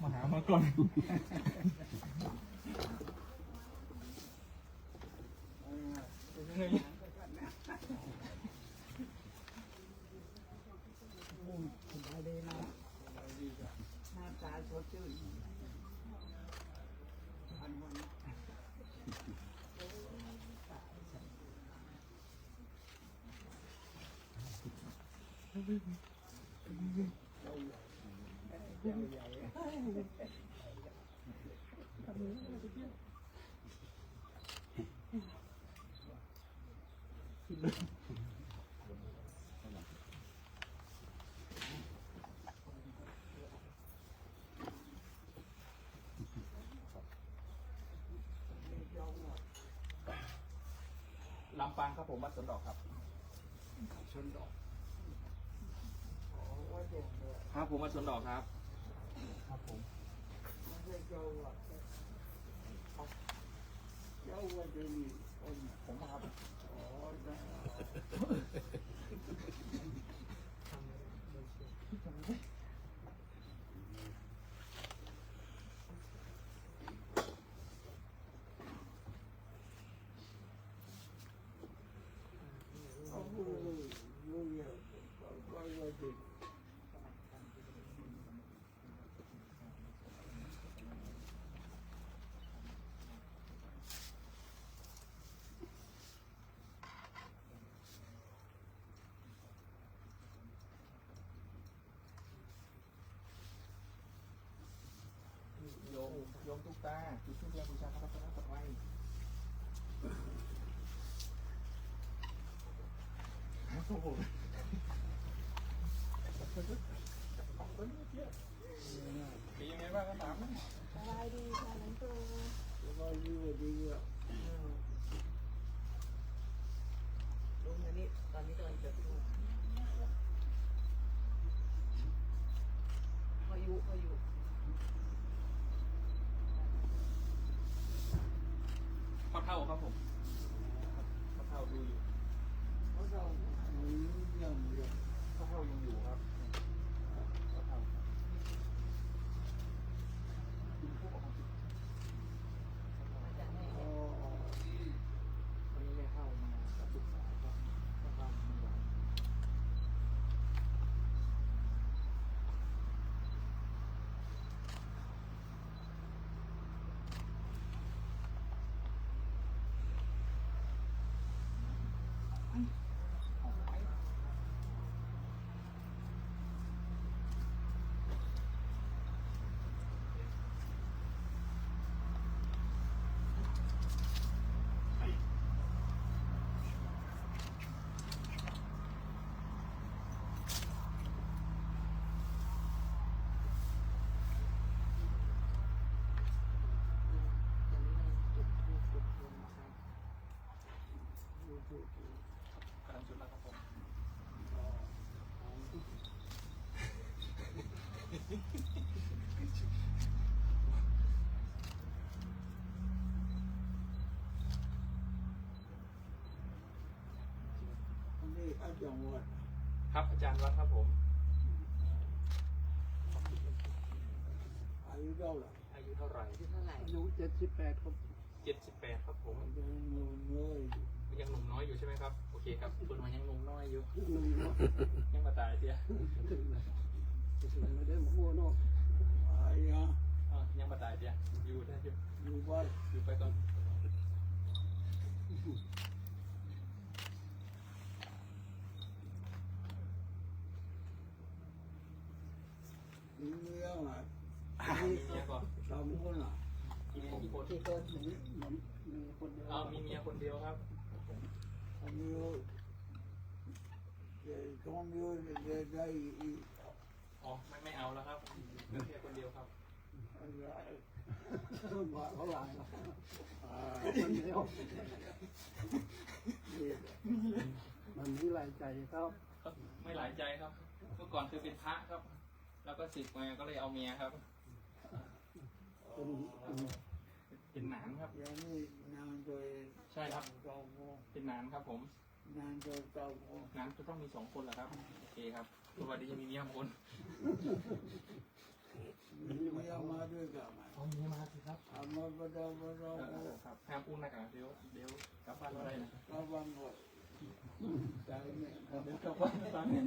มาหามาก่อนหน้าตาสดชื่นลำปางครับผมวัดสวนดอกครับ ชนดอกว่าเด็กเลย ครับผมวัดสวนดอกครับครับผม ไม่ใช่เจ้าว่าเจ้าว่าจะมีคน ผมครับ อ๋อได้เอาพูดเลยรู้เยอะว่าเด็กโยมทุกตาจุดทูปเทียนบูชาพระรัตนตรัยโอ้โหเป็นยังไงบ้างก็ถาม สบายดีค่ะหลวงปู่ แล้วก็รู้ว่าดีอ่ะ ลุงอันนี้ตอนนี้กำลังจะพูดพายุ พ่อเท่าครับผมพ่อเท่าดูอยู่ เขาเราเยี่ยมเลย พ่อเท่ายังอยู่ครับพ่อเท่าคุณผู้ปกครอง อ๋อ วันนี้ได้เข้ามากับลูกสาวครับพ่อเท่าไม่ไหว จังหวัด ครับอาจารย์วัดครับผม อายุเท่าไหร่ อายุเท่าไหร่ ที่เท่าไหร่ อายุ78ครับ 78ครับผม ยังหนุ่มเลย ยังหนุ่มน้อยอยู่ใช่ไหมครับโอเคครับคุณมันยังหนุ่มน้อยอยู่ หนุ่มเนาะ ยังมาตายเสีย ไม่ได้หัวเนาะไอ้ยะ ยังมาตายเสียอยู่ได้อยู่ อยู่บ้าน อยู่ไปก่อน มีเมียไง มีเมียก่อน สามคนอ่ะ มีเมียกี่คน ที่คน มีคนเดียว มีเมียคนเดียวครับ อายุเด็กคนเดียวได้อีก อ๋อไม่เอาแล้วครับเหลือแค่คนเดียวครับ อะไรมาเท่าไหร่ละคนเดียวมันมีหลายใจครับ ไม่หลายใจครับเมื่อก่อนคือเป็นพระครับ แล้วก็ศึกมาก็เลยเอาเมียครับ เป็นหนานครับ อย่างนี้นางโดย ใช่ครับ เจ้าโม เป็นหนานครับผม นางโดยเจ้าโม หนานจะต้องมี2 คนแหละครับโอเคครับตัววันนี้จะมีเมียคน มีเมียมาด้วยกันไหม เอาเมียมาสิครับ อามาประดาโม ครับห้ามอุ้มนะครับเดี๋ยวกลับบ้านเราได้นะ ระวังหมดใจเนี่ย เดี๋ยวกลับบ้านตามนี้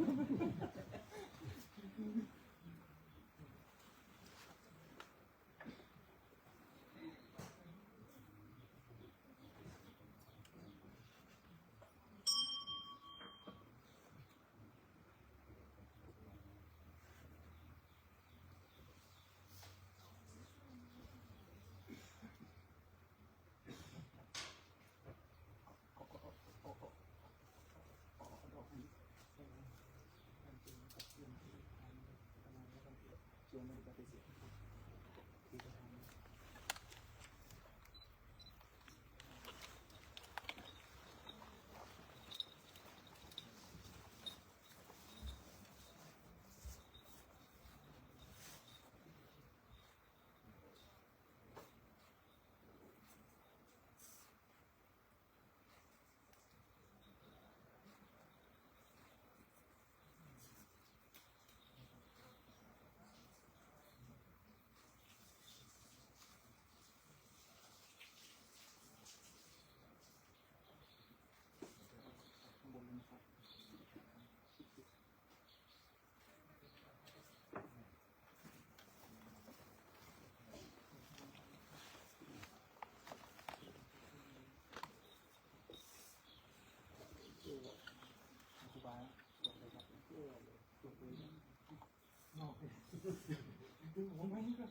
ผมไม่ครับ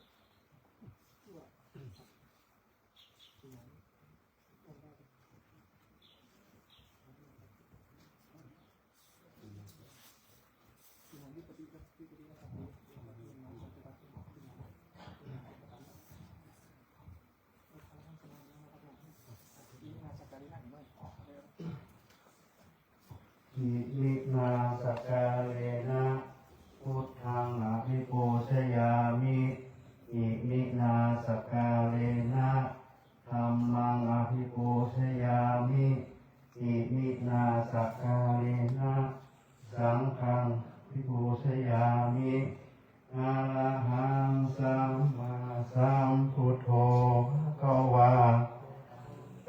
อิมินาสกาเลนะพุทธังอภิปูชยามิอิมินาสกาเลนะธัมมังอภิปูชยามิอิมินาสกาเลนะสังฆังอภิปูชยามิอะระหังสัมมาสัมพุทโธภะคะวา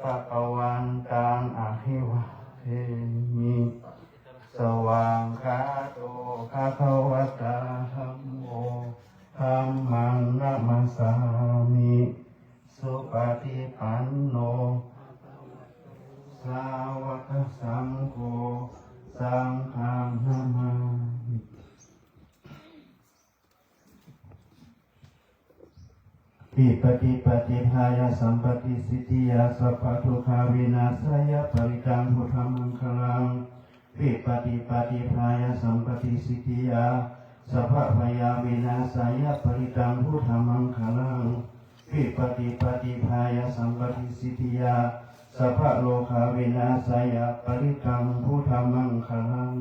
ภะคะวันตังอะภิวะเทมิสว่างคาโตภะคะวะตาธัมโมธัมมังนะมัสสามิสุปฏิปันโนสาวกสังโฆสังฆังนะมามิ ปิปฏิปฏิภายาสัมปติสิทธิยาสัพพทุกขาวินาศยปริตังพุทธมังคลังปิปฏิปฏิภายาสัมปติสิทธิยาสัพพยาวินาศยปริตังพุทธมังคลังปิปฏิปฏิภายาสัมปติสิทธิยาสัพพโลกาวินาศยปริตังพุทธมังคลัง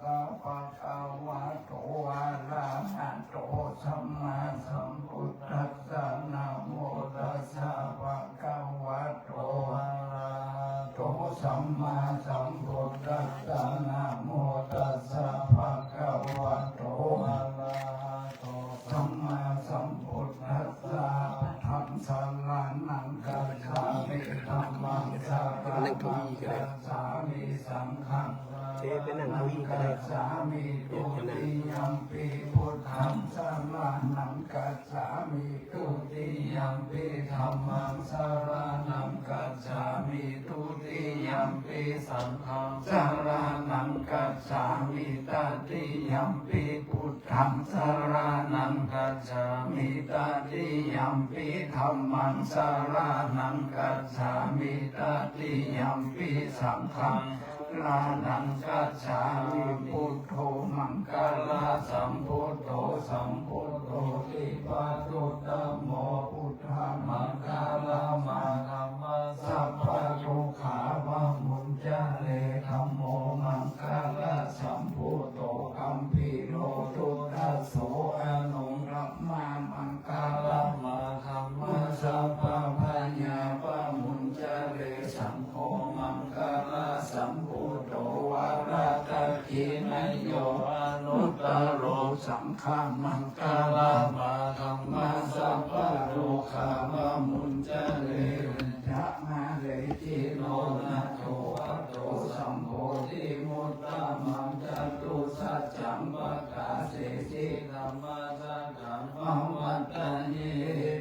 กะปะกะวะโตอะระหะโตสัมมาสัมพุทธัสสะนะโมตัสสะภะคะวะโตอะระหะโตสัมมาสัมพุทธัสสะนะโมตัสสะภะคะวะโตอะระหะโตสัมมาสัมพุทธัสสะธัมสรณังกัจฉามิธัมมังสรณังกัจฉามิสังฆัง เทไปนั่งเก้าอี้ก็ได้ สามีตุติยัมปีพุทธังสารนังกัจฉามิตุติยัมปีธัมมังสารนังกัจฉามิตุติยัมปีสังฆังสารนังกัจฉามิตติยัมปีพุทธังสารนังกัจฉามิตติยัมปีธัมมังสารนังกัจฉามิตติยัมปีสังฆังลานังกัจฉามิพุทโธมังคลาสัมพุทโธสัมพุทโธติปัสสุตตโมพุทธามังคลามาธัมมาสัพพะทุกขาวะมุญจเลธัมโมมังคลาสัมพุทโธคัมภีโรทุตตโสอนุรัมมามังคลามาธัมมาสัพพะปัญญาปะมุญจเลสังโฆมังคลาสัมพุทโธวาระตะกินัยโยอนุตตโรสังฆามังคลามาธัมมาสัพพะทุกขาวะมุญจเลยะมาเลจิโนนะโตอะโตสัมโพธิมุตตะมังจตุสัจจังปะกาเสจิธัมมาสังฆังมังวัตตัญญิ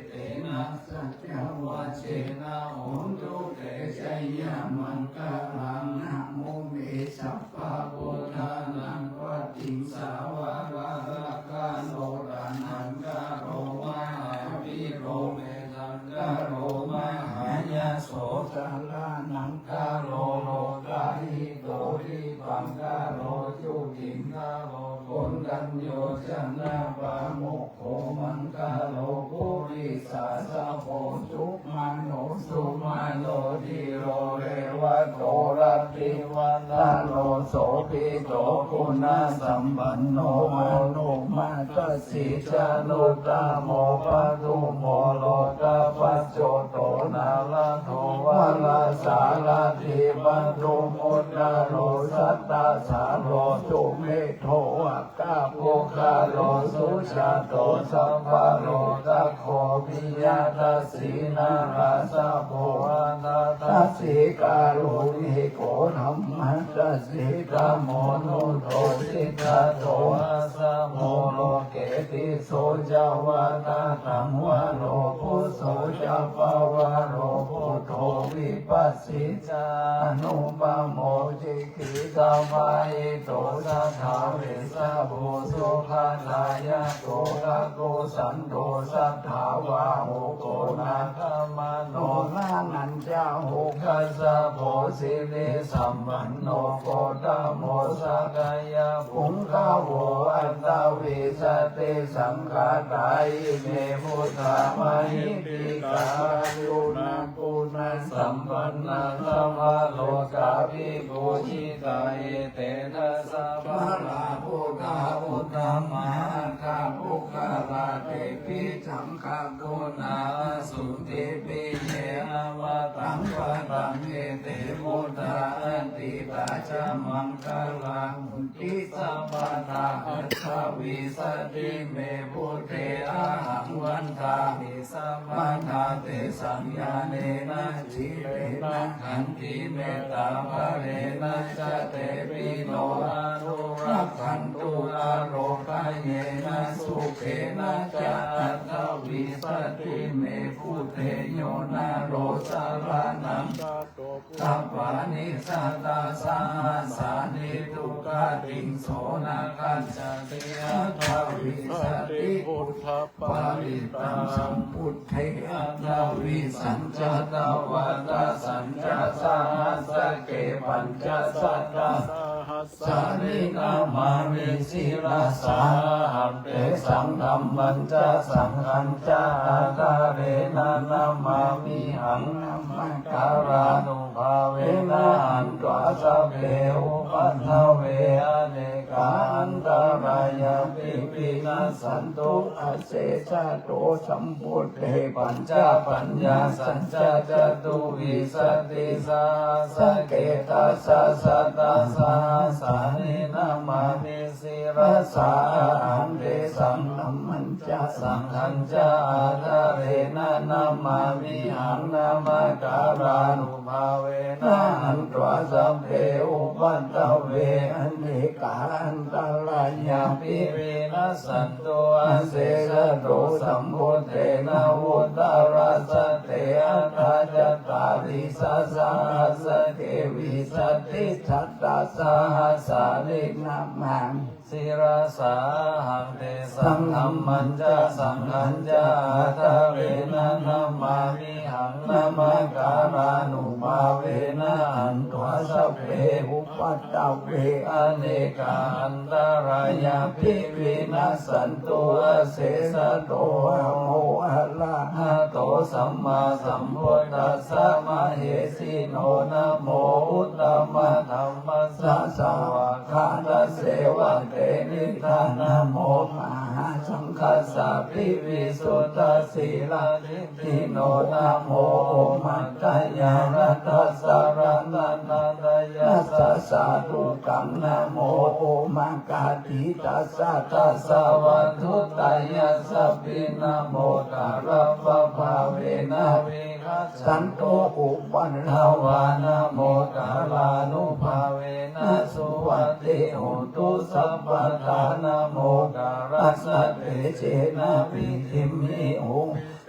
เตนะสัจจวัชเชนะโหตุเตชัยยะมังคลังนะโมเมสัพพะพุทธานังวัตติสาวะระระกาโนรานังกะโรมหาวิโรเมทังกะโรมหายาโสสารานังกะโรโลกาหิโตริปังกะโรจุติงกะโรคนกันโยชนะปะโมกโขมังกะโลปุริสาสะโพสุมาโนสุมาโนดิโรเรวะโตรัตติวันนาโนโสภิโตคุณาสัมปันโนมาโนมาตสิจานุตตโมปะทุโมโลกะปัจโจโตนาลาโทวะลาสาลาธิปันตุมุตตโรสัตตาสาโรจุเมโทอะกาโภคาโลสุชาโตสัมภโรตะโคปิยาทัสสีนาราสะโพอานาทัสสิกาโลหิโกธัมมัสสิกาโมโนโตสิกาโตอาสะโมโลเกติโสจาวาตาธัมวะโลพุโสจาปาวะโลพุทโธวิปัสสิจานุปโมจิกิกามายโตสัทธาเวสะโพสุขานายะโตระโกสันโตสัทธาวาโหโกนาคามโนนานันจาโหคัสสะโพสิริสัมปันโนโกตโมสกายะปุงคาโวอัตตวิสติสังฆาตายเมพุทธามาหิปิกาลุนาปุณัสสัมปันนาสัมภโลกาภิปุจิตาเอเตนะสัพพะลาพุทธาพุทธมหาคาภุคาลาเตปิสังฆกุณาสุติปิเยาวะตังปะตังเอเตมุตตาอันติตาจามังคลังทิสัมปทาอัตถวิสติเมพุทเตอะหังวันทามิสัมปทาเตสัญญาเนนะจิเรนะขันติเมตตาภะเรนะจะเตปิโนอนุรักขันตุอาโรคายเยนะสุเขนะจะอัตถวิสติเมพุทเทโยนาโรสารนังสัพพานิสัตตาสังหาสานิทุกขาติงโสนาคัจจติอัตถวิสติพุทธปาริตังสัมพุทเทอัตถวิสัญจตวัตสัญจสหัสเกปัญจสัตตา สานินามามิศิลาสาหัมเตสังธัมมัญจะสังฆัญจะอาคาเรนะนามามิหังนามังการานุภาเวนะหันตวาสเวอุปัฏฐเวอเนกาอันตรายาปิปินัสสันตุอาเสสะโตสัมพุทเทปัญจปัญญาสัจจะจตุวิสติสาสเกตัสสะสัตตาสาสานินามามิศิรสาหันเตสังนัมมัญจะสังฆัญจะอาคาเรนะนามามิหังนามาการานุภาเวนะหันตวาสัพเพอุปัฏฐเวอเนกาอันตรายาปิปินัสสันตุอาเสสะโตสัมพุทเทนะวุตตรัสสะเตอัฏฐาจัตตาริสัสสะสะเทวิสติสัตตาสาสานินามังศิรสาหังเตสังธัมมัญจะสังฆัญจะอาคาเรนะนามามิหังนามาการานุภาเวนะหันตวาสัพเพอุปัฏฐเวอเนกาอันตรายาปิวินัสสันตุอาเสสะโตอะโมอะระหะโตสัมมาสัมพุทธัสสะมะเหสิโนนะโมอุตตมะธัมมัสสะสวะคาตเสวะเตนิทานะโมมหาสังฆัสสะภิวิสุทธสีลานิธิโนนะโมมัตตยารัตสารนันตยัสสะสาธุกัมนะโมมังกาติตัสสะตัสสะวันทุตยัสสะปินะโมตาระปะภาเวนะวิคัสสันโตอุปันทวานะโมตาลานุภาเวนะสุวัตติโหตุสัพพทานะโมการัสสะเตเจนะวิธิมิโห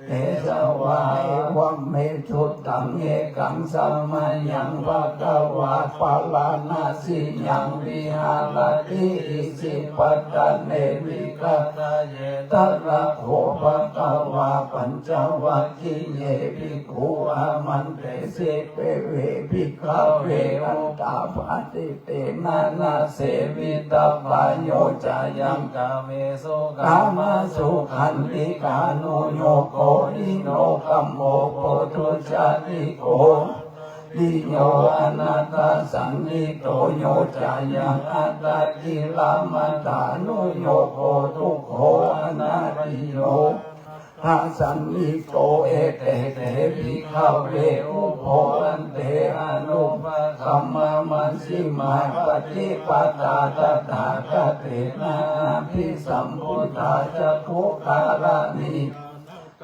เตสวายวัมเมชุตตังเอกังสัมมายังภะคะวะปะลานาสิยังวิหารติอิสิปัตตเนวิกัตเยตระโหภะคะวะปัญจวัคคีย์เยภิกขุอามันเตเสเปเวภิกขเวอุตตาปาติเตนะนาเสวิตาปะโยจายังกาเมสุกามาสุขันติกานุโยโกอิโนกัมโมโพธุชาติโกดิโยอนัตตสันนิโตโยจายังอัตตกิลามัตตานุโยโกทุกโขอนาริโยหาสันนิโตเอเตเตภิกขเวอุโภอันเตอนุปคัมมามัสสิมาปฏิปตาตถาคเตนะภิสัมพุทธาจะทุกขารานิ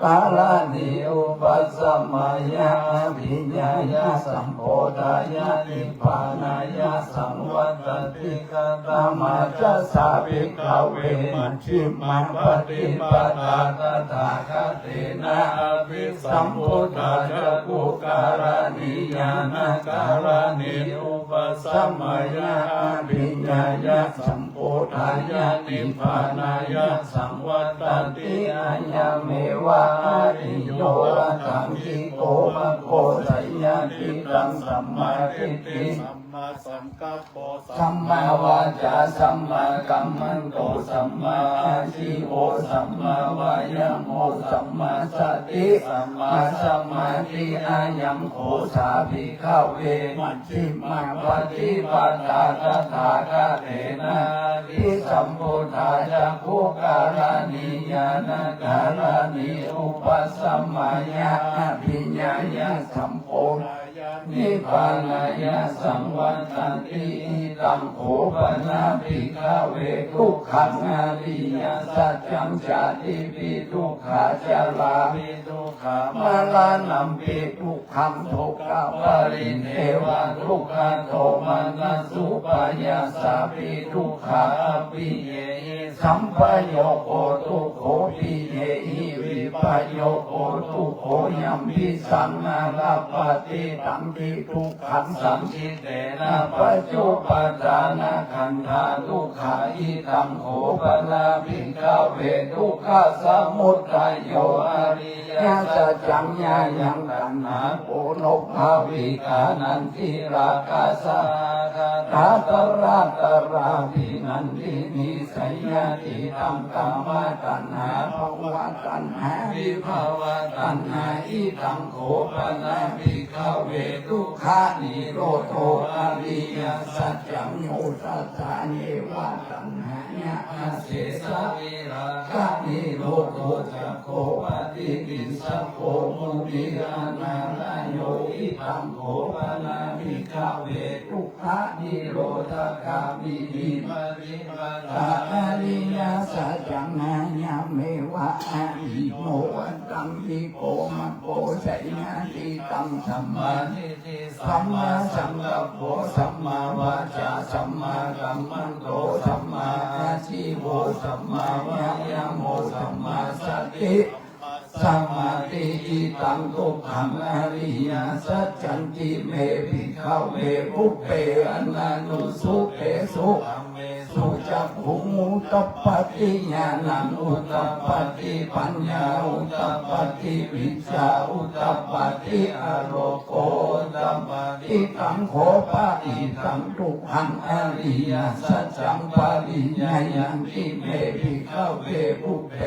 กาลานิอุปัสสมายาภิญญายาสัมโพธายานิพพานายาสังวัตติกาตมาจะสาภิกขเวมัชฌิมาปฏิปทาตถาคเตนะภิสัมพุทธาจะกุการานิญาณการานิอุปัสสมายาภิญญายาสัมโพธายานิพพานายาสังวัตติอาญาเมวะอาริโยตังกิโกมะโกสัยญาติตังสัมมาทิฏฐิสัมมาวาจาสัมมากัมมันโตสัมมาอาชีโวสัมมาวายโมสัมมาสติสัมมาสมาธิอายังโขสาภิกขเวมัชฌิมาปฏิปทาตถาคเตนะภิสัมพุทธาจะคุการานิญาณการานิอุปัสสมายาภิญญายาสัมโพธนิพพานายาสังวัตติตังโขปนาภิกขเวทุกขังอริยสัจจังชาติปิทุกขาจาราปิทุกขามาลานัมปิทุกขังทุกขปริเทวะทุกขโทมานัสสุปายาสาปิทุกขาปิเยสัมปโยโกทุกโขปิเยหิวิปโยโกทุกโข ยัมปิสังนาลาปฏิตัมปิทุกขังสัมทิเตนะปัจจุปทานาขันธาทุกขาอิตังโขปนาภิกขเวทุกขสมุทัยโยอริยสัจจังญายังตัณหาโกนภาวิกานันติราคาสาคาตราตราภินันตินิสัยญาติตังกัมมาตัณหาภวะตัณหาวิภาวะตัณหาอิตังโขปนาภิกขเวทุกขานิโรธอริยสัจจังโยตัสสะเนวะตัณหายะอาเสสะวิราคะนิโรธจักโขปฏิปิสัพโพมุนิอานาลโยอิตังโขปนาภิกขเวทุกขานิโรธกามินิปริปันธาอริยสัจจังนาญาเมวะอะหิโมตังวิโกมะโกสัยญาติตังสัมมาทิฏฐิสัมมาสังกัปโปสัมมาวาจาสัมมากัมมันโตสัมมาอาชีโวสัมมาวายาโมสัมมาสติสัมมาทิฏฐิตังทุกขังอริยสัจจันติเมภิกขเวภุเปอนันตุสุเปสุสุจักขุมุตตปฏิญาณังอุตตปฏิปัญญาอุตตปฏิวิชาอุตตปฏิอโรโกอุตตปฏิตังโขปะอิตังทุกขังอริยสัจจังปริญญายันติเมภิกขเวภุเป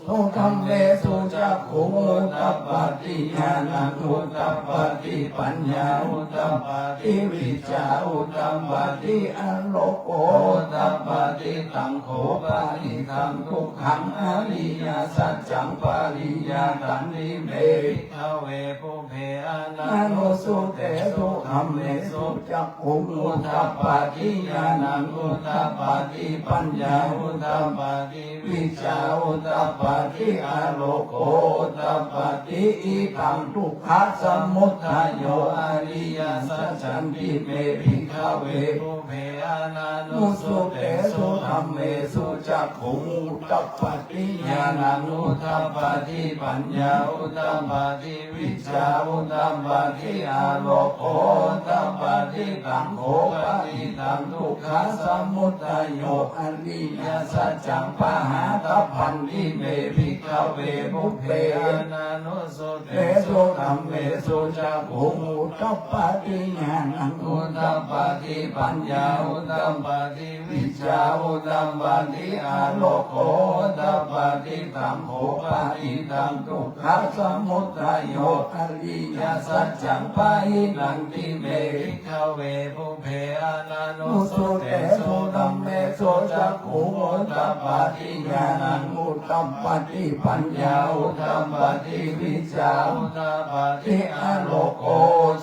โตธรรมเมสุจักขุมุตตปฏิญาณังอุตตปฏิปัญญาอุตตปฏิวิชาอุตตปฏิอโลโกอุตตปฏิตังโขปะอิตังทุกขังอริยสัจจังปริญญาตันติเมภิกขเวภุเพอนันโนสุเตสุธรรมเมสุจักขุมุตตปฏิญาณังอุตตปฏิปัญญาอุตตปฏิวิชาอุตตปฏิอโลโกอุตตปฏิอิตังทุกขสมุทัยโยอริยสัจจันติเมภิกขเวภุเพอนันโนสุเตสุธรรมเมสุจักขุมุตตปฏิญาณังอุตตปฏิปัญญาอุตตปฏิวิชาอุตตปฏิอโลโกอุตตปฏิตังโขปฏิตังทุกขสมุทัยโยอริยสัจจังปะหาตัพพันติเมภิกขเวภุเพอนันโนสุเตสุธรรมเมสุจักขุมุตตปฏิญาณังอุตตปฏิปัญญาอุตตปฏิวิชาอุตตปฏิอโลโกอุตตปฏิตังโขปฏิตังทุกขสมุทัยโยอริยสัจจังปะหินันติเมภิกขเวภุเพอนันโนสุเตสุธรรมเมสุจักขุมุตตปฏิญาณังอุตตปฏิปัญญาอุตตปฏิวิชาอุตตปฏิอโลโก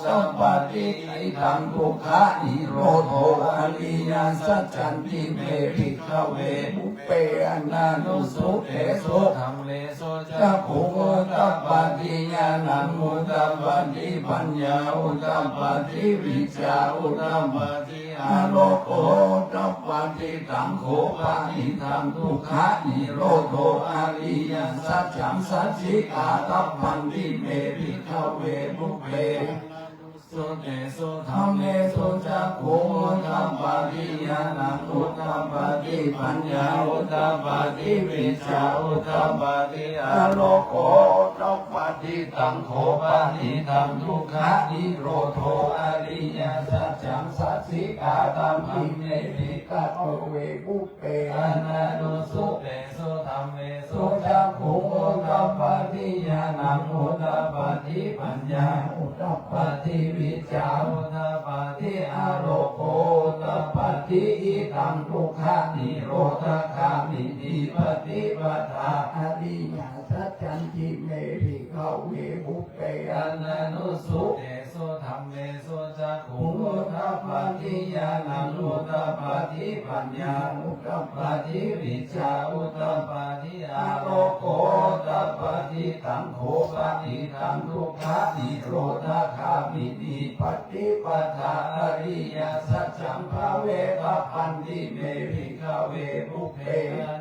สัพปฏิอิตังทุกขานิโรธอริยสัจจันติเมภิกขเวภุเปอนันโนสุเตสุธรรมเมสุจักขุมุตตปฏิญาณังอุตตปฏิปัญญาอุตตปฏิวิชาอุตตปฏิอโลโกอุตตปฏิตังโขปฏิตังทุกขานิโรธอริยสัจจังสัจจิกาตัพพันติเมภิกขเวภุเพสุเตสุธรรมเมสุจักขุมุตตปฏิญาณังอุตตปฏิปัญญาอุตตปฏิวิชาอุตตปฏิอโลโกอุตตปฏิตังโขปฏิตังทุกขานิโรธอริยสัจจังสัจจิกาตัพพันติเมภิกขเวภุเพอนันโนสุเตสุธรรมเมสุจักขุมุตตปฏิญาณังอุตตปฏิปัญญาอุตตปฏิวิชาอุตตปฏิอโลโกอุตตปฏิอิตังทุกขานิโรธคามินิปฏิปทาอริยสัจจันติเมภิกขเวภุเปอนันโนสุเตสุ สุธัมเมสุจักขุอุทธัปปาทิญาณังอุทธัปปาทิปัญญาอุทธัปปาทิวิชชาอุทธัปปาทิอาโลโกอุทธัปปาทิตังโฆปาทิตังทุกขะนิโรธคามินิปฏิปทาอริยสัจจังภเวปปันติเมภิกขเวปุเพ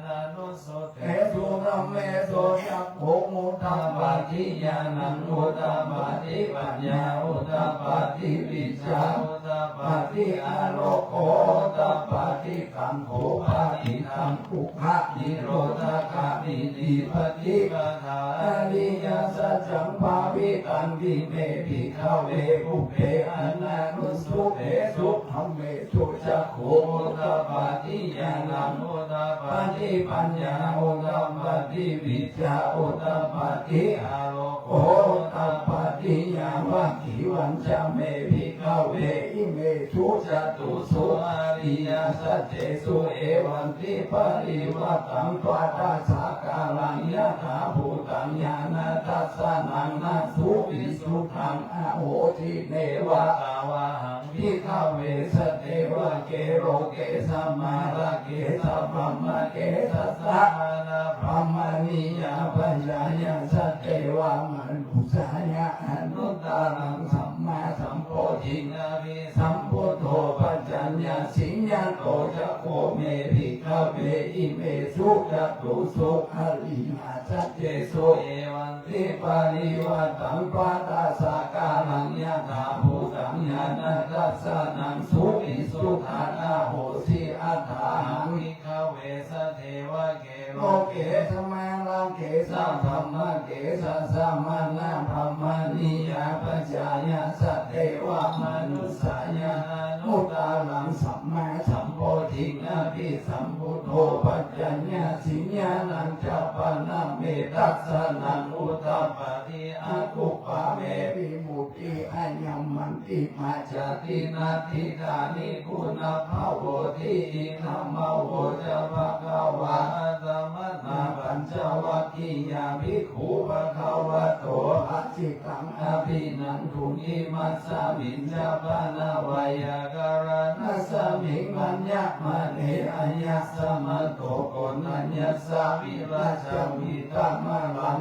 นานุสเตสุธัมเมสุจักขุอุทธัปปาทิญาณังอุทธัปปาทิปัญญาอุทธัปปาทิวิชชาอุทธัปปาทิอาโลโกอุทธัปปาทิกังโฆปาทิตังทุกขะนิโรธคามินิปฏิปทาอริยสัจจังภาวิตันติเมภิกขเวปุเพอนานุสุเตสุธัมเมสุจักขุอุทธัปปาทิญาณังอุทธัปปาทิปัญญาอุทธัปปาทิวิชชาอุทธัปปาทิอาโลโกอุทธัปปาทิญาวัคคิวัญจเมภิกขเวอิเมสุจตุสุอริยสัจเจสุเอวันติปริวัตังตวาตาสากาลังยะถาภูตังญาณทัสสะนังนาสุวิสุทังอโหทิเนวะตาวะหังภิกขเวสเทวะเกโรเกสัมมาระเกสัพพมะเกสัสสะนาพรหมนิยาปัญญายาสัตเทวะมนุสายะอนุตตรังสัมมาสัมโพธินาวิสัมพุทโธปัจจัญญาสิญญาโตจะโคเมภิกขเวอิเมสุจัตุสุอริยสัจเจสุเอวันติปาริวัตังปาตาสากาลังยะถาภูตังญาณทัสสะนังสุวิสุทานาโหสิอัฏฐาหังภิกขเวสเทวะเกโลเกสมาลังเกสัมธรรมะเกสัสสะมานาพรหมนิยาปัจจายาสัตเทวะมนุสายานุตตรังสัมมาสัมโพธินาภิสัมพุทโธปัจจัญญาสิญญานังจัปปนะเมตัสสะนังอุทธัปปาทิอากุปะเมวิมุตติอัญญมันติมาจตินาทิธานิคุณภาโวทิอิธัมมโวจะภะคะวะธัมมนาปัญจวัคคียาภิกขุภะคะวะโตอะจิตังอภินันทุนิมัสสามิญญาปนะวายากรณัสสมิงมัญญะมะเนอัญญะสมะโตโกนัญญะสาวิราชมิตามะลัง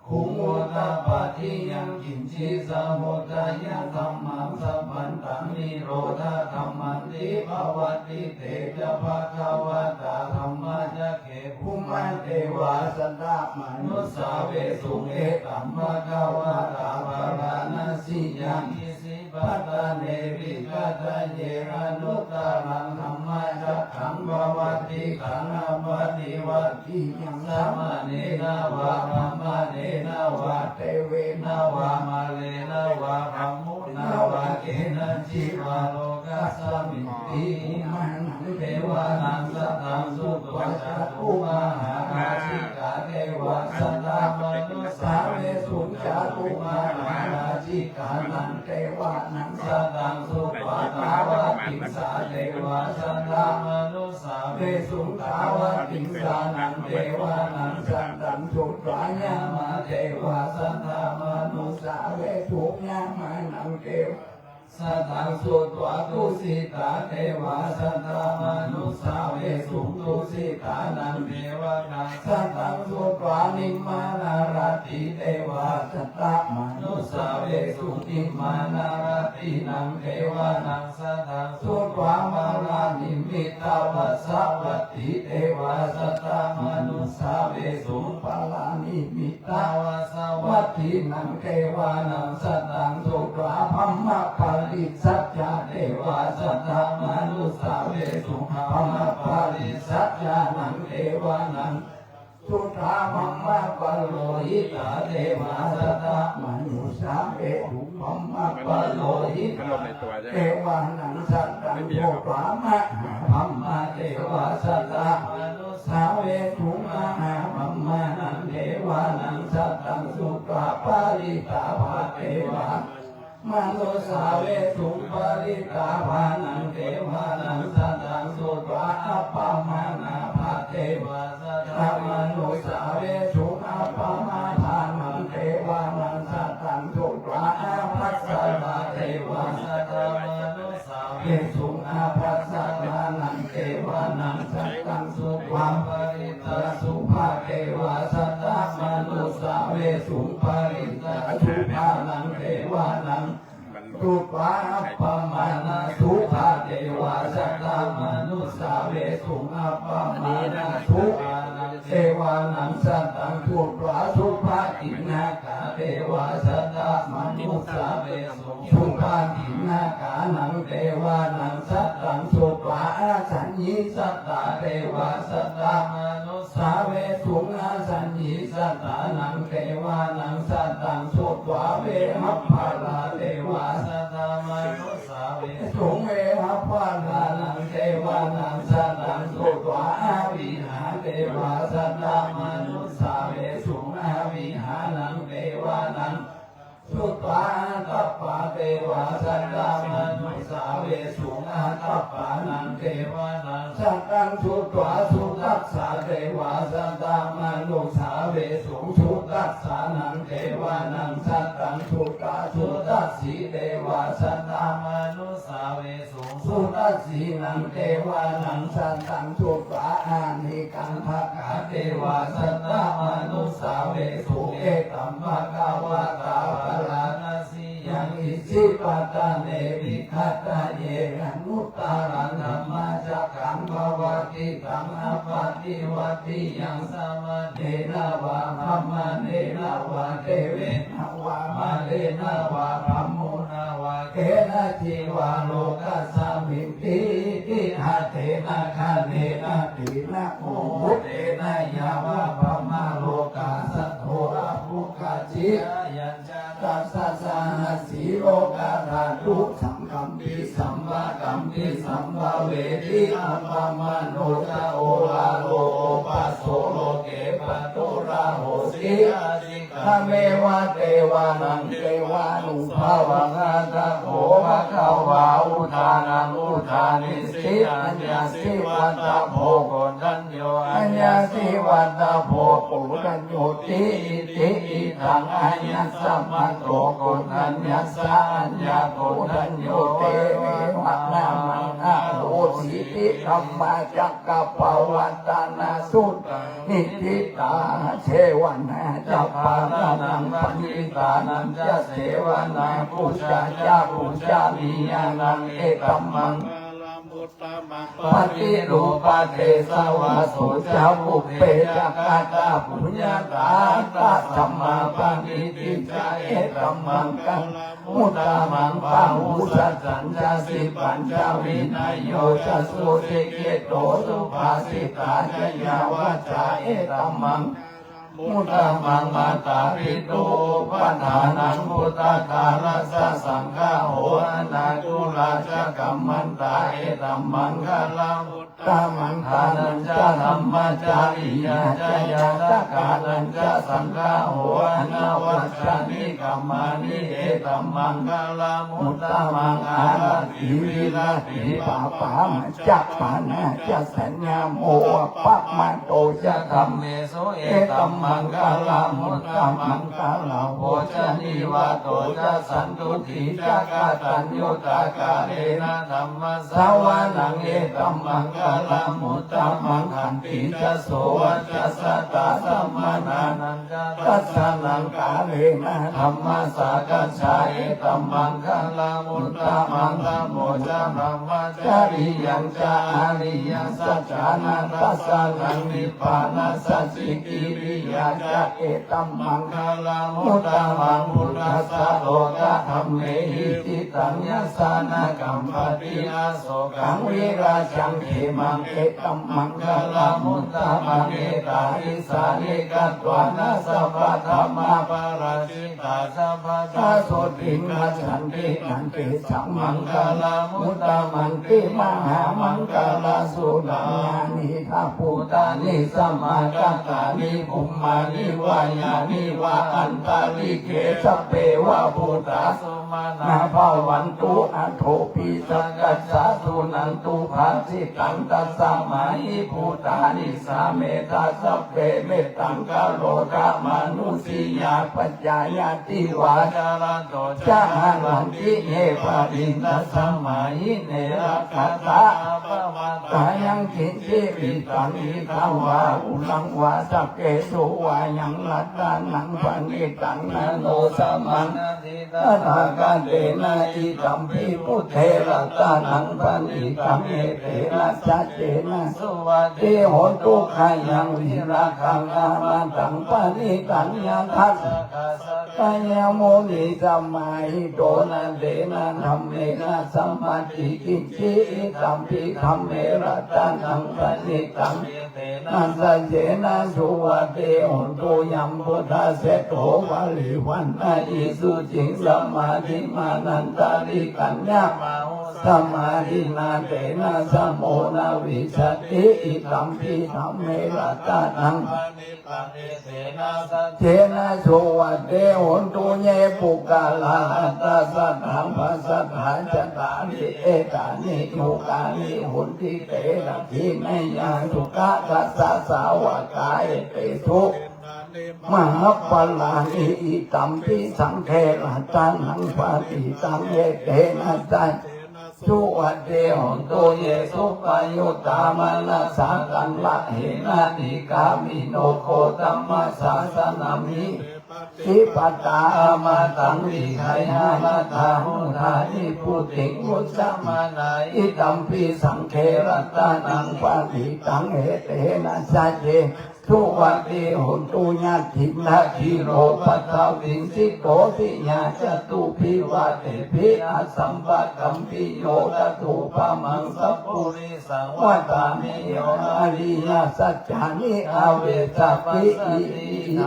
คุมุตตะปะทิยังกินจิสมุทายังธัมมังสัพพันตังนิโรธาธัมมันติภวัตติเตจะภะคะวะตาธัมมาจะเขภูมันเทวาสัตตมนุสสาเวสุเอตัมภะคะวะตาภารณสียังอิสิปัตตะเนวิกัตเยอนุตตรังธัมมาจะขังภวัตติขังอภัตติวัตติยังสัมมาเนนะวะธัมมาเนนะวะเทเวนะวะมาเลนะวะธัมมุนะวะเกนะจิวะโลกัสสมิงติมานังเทวานังสัตตังสุตวะจัตตุมหาราชิกาเทวะสัตตมนุสสาเวสุจัตตุมหาราชิกานังเทวานังสัตตังสุตวะตาวะติสาเทวะสัตตมนุสสาเวสุตาวะติสานังเทวานังสัตตังสุตวะญามาเทวะสัตตมนุสสาเวทุญามานังเทวะสัตตังสุตวะตุสิตาเทวะสัตตมนุสสาเวสุตุสิตานังเทวะนาสัตตังสุตวะนิมมานาราติเทวะสัตตมนุสสาเวสุติมานาราตินังเทวะนังสัตตังสุตวะมารานิมิตาวัสสวัตติเทวะสัตตมนุสสาเวสุปาลานิมิตาวัสสวัตตินังเทวะนังสัตตังสุตวะพัมมะปาริสัจจเทวะสัตตมนุสสาเวสุพัมมะปาริสัจจานังเทวะนังสุตามัมมะปะโลหิตาเทวะสัตตมนุสสาเวสุพัมมะปะโลหิตาเทวะนังสัตตังโภปามะพัมมะเทวะสัตตมนุสสาเวสุมหาพัมมะนังเทวะนังสัตตังสุตาปาริตาภาเทวะมนุสสาเวสุปาริตาภานังเทวานังสัตตังสุตวะอัปปะมานาภาเทวะสัตตมนุสสาเวสุอัปปะมาภานังเทวานังสัตตังสุตวะอัปปัสสะ นังสัตตังสุภาปริตาสุภาเทวาสัตตมนุสาเวสุปริตาสุภานังเทวานังรูปะปมานาสุภาเทวาสัตตมนุสาเวสุอัปปมานาสุเทวานังสัตตังรูปะสุภาตินาคาเทวาสัตตมนุสาเวสุภาตินาคานังเทวานังสัตตังสุภาสัญญิสัตตาเทวาสัตตมนุสาเวสุสัญญิสัตตานังเทวานังสัตตังสุภาเวหัพพาลาเทวาสัตตมนุสาเวสุเวหัพพาลานังเทวานังสัตตังสุภาวิหาเทวาสัตตมนุสาเวสุวิหานังเทวานังสุตตาตัปปะเทวาสัตตมนุสาเวสุตัปปะนังเทวานังสัตตังสุตตาสุตัสสะเทวาสัตตมนุสาเวสุสุตัสสะนังเทวานังสัตตังสุตตาสุตัสสีเทวาสัตตมนุสาเวสุสุตัสสีนังเทวานังสัตตังสุตตาอานิกังภะกะเทวาสัตตมนุสาเวสุเอตัมภะคะวะตาภะลานาสียังอิสิปะตะเนวิคัตตะเยอนุตตรังธัมมาจักขังภวติตังอปาติวัตติยังสมาเทนะวะธัมมาเนนะวะเทเวนะวะมาเลนะวะธัมโมนะวะเกนะจิวะโลกัสสมิงติติหะเทนะคะเนนะตินะโอเตนะยาวะธัมมาโลกัสสะโทอะภุกะจิยัญจาตัสสะสหัสสีโลกาธาตุสังคัมปิสัมมากัมปิสัมภเวทิอัปปมโนจะโอลาโลปัสโสโลเกปตุราโหสิขเมวะเทวานังเทวานุภาวังอัตตโขภะคะวาอุทานังอุทานิสิอัญญาสิวัตตะโภโกนัญโยอัญญาสิวัตตะโภปุรัญโยติอิติอิทังอัญญาสัมมาโตโกนัญญาสัญญาโกนัญโยเตเววัตนามังอาโหสิติธัมมาจักกะปวัตตานาสุตนิทิตาเชวนาจัปปานังปัญญิตานันจะเสวนาปุจจาจาปุจจามิยานังเอตัมมังปฏิรูปเทสวะโสจาปุเพจักขาตาปุญญาตาตัสสัมมาปัญญิติจาเอตัมมังกังมุตตามังปะหุสัจจัญญาสิปัญจวินัยโยจะสุติเกโตสุภาสิตาจยาวาจาเอตัมมังมุตตามังมาตาปิโตปัฏฐานังพุทธาคารัสสะสังฆาโหอนาคุราชกัมมันตาเอตัมมังคลังตามังทานัญจะธรรมจาริยาจยาตกานัญจะสังฆาโหอนวัชชานิกัมมานิเอตัมมังคลังมุตตามังอาราติวิลาติปะปะมัจจะปานะจะสัญญาโมปะมาโตจะธัมเมโสเอตัมมังคลังมุตตามังคลังโภชนิวาโตจะสันตุถิจะกตัญญูตากาเรนะธัมมสาวานังเอตัมมังคลังมุตตามังขันติจะโสวัจสัตตาสัมมานานังกัสสะนังกาเรนะธัมมสากัจฉาเอตัมมังคลังมุตตามังธัมโมจะพรหมจาริยังจาอาริยังสัจจานันตัสสะนังนิพพานัสสัจจิกิริยาจะเอตัมมังคลังมุตตามังพุทธัสสะโลกะธัมเมหิติตัญญาสานะกัมปติอาโสกังวิราชังเขมังเอตัมมังคลังมุตตามังเอตาอิสานิกัตวานะสัพพะธัมมาปาราชิตาสัพพะทาโสติมัจฉันตินันติสัมมังคลังมุตตามังติมหามังคลาสุดังญาณิ นิทัพพุตานิสัมมากังกานิภุมมานิวายานิวาอันตาลิเกสัพเพวะพุตตาสุมานาภาวันตุอันโทปิสังกัสสะสุนันตุภาสิตังตัสสะมาหิภูตานิสาเมตาสัพเพเมตตังกโรธามนุสียาปัจจายาติวาจารันโตจารันติเอภารินัสสัมมาหิเนระคัตตาตายังกินจิวิตังอิทังวาอุลังวาสัพเกสุวายังลัตตานังปันิตังนโนสัมมันตถาคตเตนะอิตัมภิพุทเทระตานังปันิตังเอเตนะสัจเจนะสุวัติโหตุขายังวิราคังอามันตังปันิตังยังทัสกายโมนิสัมมาหิโตนะเตนะธัมเมนะสัมมาทิกิจจิตัมภิธัมเมระตานังปันิตังนัสสะเจนะสุวัติโหตุยัมพุทธะเสโตวะลิวันนะอิสุจิงสัมมาทิมานันตาริกัญญาสัมมาทินาเตนะสัมโมนาวิสติอิตัมภิธัมเมระตานังเจนะสุวัติโหตุเยปุกาลาตัสสะธัมมัสสะธาจตานิเอกานิโยกานิหุนติเตระทิเมยังทุกขะกัสสะสาวกายเตทุมหาปลานิอิตัมปิสังเทระตานังปาติตังเยเตนะจัยสุวัตเตโหตุเยสุปยุตตามนัสสะกันละเหนะนิกามิโนโคตัมมัสสะสนามิสิปัตตามาตังวิไคหานาทาหุทานิพุติมุสสะมานาอิตัมปิสังเขระตานังปาติตังเอเตนะสัจเจสุวัตเตโหตุญาตินาทิโรปัตถวินสิโกสิญาจตุภิวาเตภิอาสัมปะกัมปิโยตตุปะมังสัพพุริสังวตามิโยอริยสัจจานิอาเวสัพพิอิ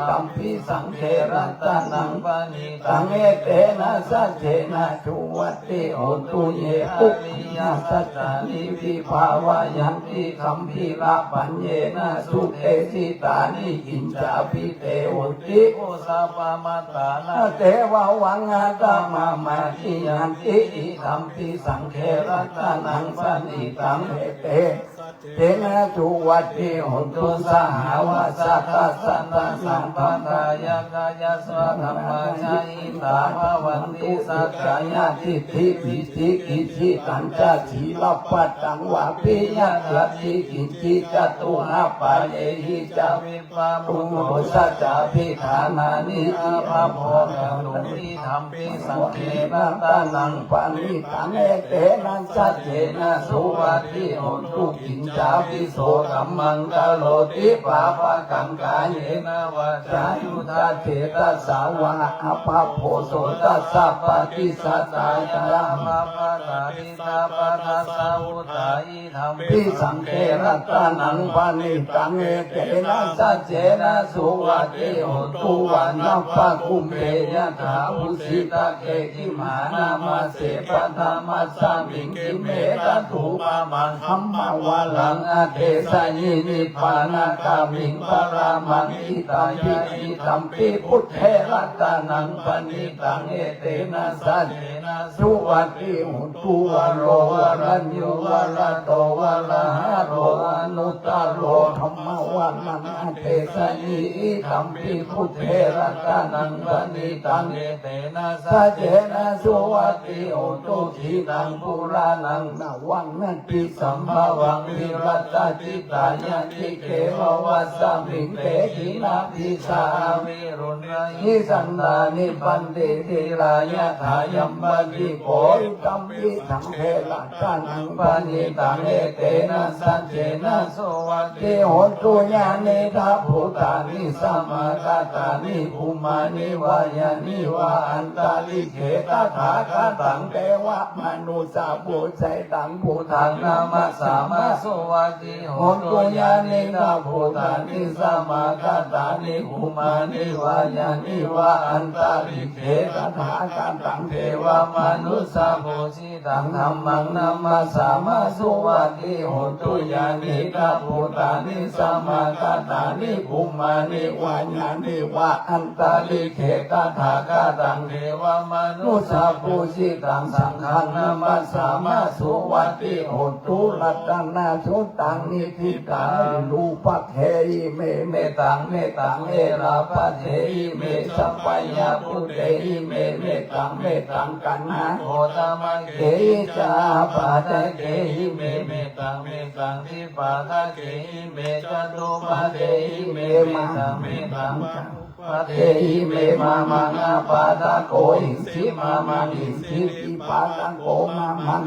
ตัมปิสังเขระตานังปานิตังเอเตนะสัจเจนะสุวัตเตโหตุเยปุริยสัจจานิวิภาวายันติคัมภิระปัญเยนะสุเตสิตานิกินจาภิเตโหติโอสาปมัตตานะเทวะวังอาตมามาทิยันติอิธัมปิสังเขระตานังปันิตังเอเตเตนะสุวัตติโหตุสหาวาสัตสัตตะสัมปันตายกายสวะธรรมาชาอิตาภวันติสัจจายาทิฏฐิปิติกิจิตัญจสีลปัตตังวาปิยะสัจจิกิจิจตุนาปะเยหิจาวิปาปุโมสัจจาภิฐานานิอาภาโภกตุนิธรรมปิสังเขระตานังปานิตังเอเตนะสัจเจนะสุวัตติโหตุกินจาวิโสกัมมังกะโลติปาปะกังกายเยนะวะจายุตาเถตัสสาวะอภาโพโสตัสสะปฏิสัตตาจามาปะตาทิตาปะทัสสะอุตาอิธัมปิสังเขระตานังปานิตังเอเตนะสัจเจนะสุวัตติโหตุวันนัปปะคุมเปยะถาอุสิตะเกกิมานามาเสปะธรรมัสสะมิงกิเมตตุปะมังธัมมวาลังอเตสะยินิพพานากามิงปรามังอิตัมปิอิตัมปิพุทเทระตานังปณิตังเอเตนะสัจเจนะสุวัตติโหตุวโรวรัญโยวรโตวระหะโรอนุตตโรธัมมวาลังอเตสะยิอิตัมปิพุทเทระตานังปณิตังเอเตนะสัจเจนะสุวัตติโหตุทินังปุรานังนวังนันติสัมภวังวิรัตตจิตายานิเกววัสสะมิงเตหินาภิสาวิรุณหิสันดานิปันติติรายะถายัมปติโกริตัมปิสังเขระตานังปานิตังเอเตนะสัจเจนะสุวัตติโหตุญาณิทัพพุตานิสัมมากัตตานิภูมานิวายานิวาอันตาลิเขตถาคตังเทวะมนุสสะปุไสตังพุทธังนามัสสามาสุ วัติโหตุยานิกาภูตานิสัมมาคาตานิภูมานิวายานิวะอันตาริเขตถาคาตังเทวามนุสสาภูชิตังธัมมังนัมมาสามาสุวัติโหตุยานิกาภูตานิสัมมาคาตานิภูมานิวายานิวะอันตาริเขตถาคาตังเทวามนุสสาภูชิตังสังฆังนัมมาสามาสุวัติโหตุรัตนาชุตังนิพิตังรูปะเทหิเมเมตังเมตังเอราปะเทหิเมสัพพยาพุเทหิเมเมตังเมตังกันนะโหตมังเกหิจาปะเทเกหิเมเมตังเมตังทิปะทะเกหิเมจตุปะเทหิเมเมตังเมตังปะเทหิเมมามังอาปาทะโกหิสิมามังหิสิปิปะทะโกมามัง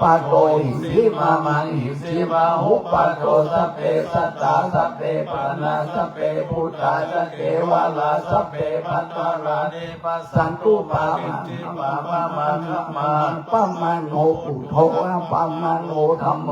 ปะโกหิสิมามังหิสิบาหุปะโตสัพเพสัตตาสัพเพปานาสัพเพพุทธาสัพเพวาลาสัพเพพัตตาราเนปัสสันตุปามาปามามาคัมมาปัมมาโนปุโธปัมมาโนธัมโม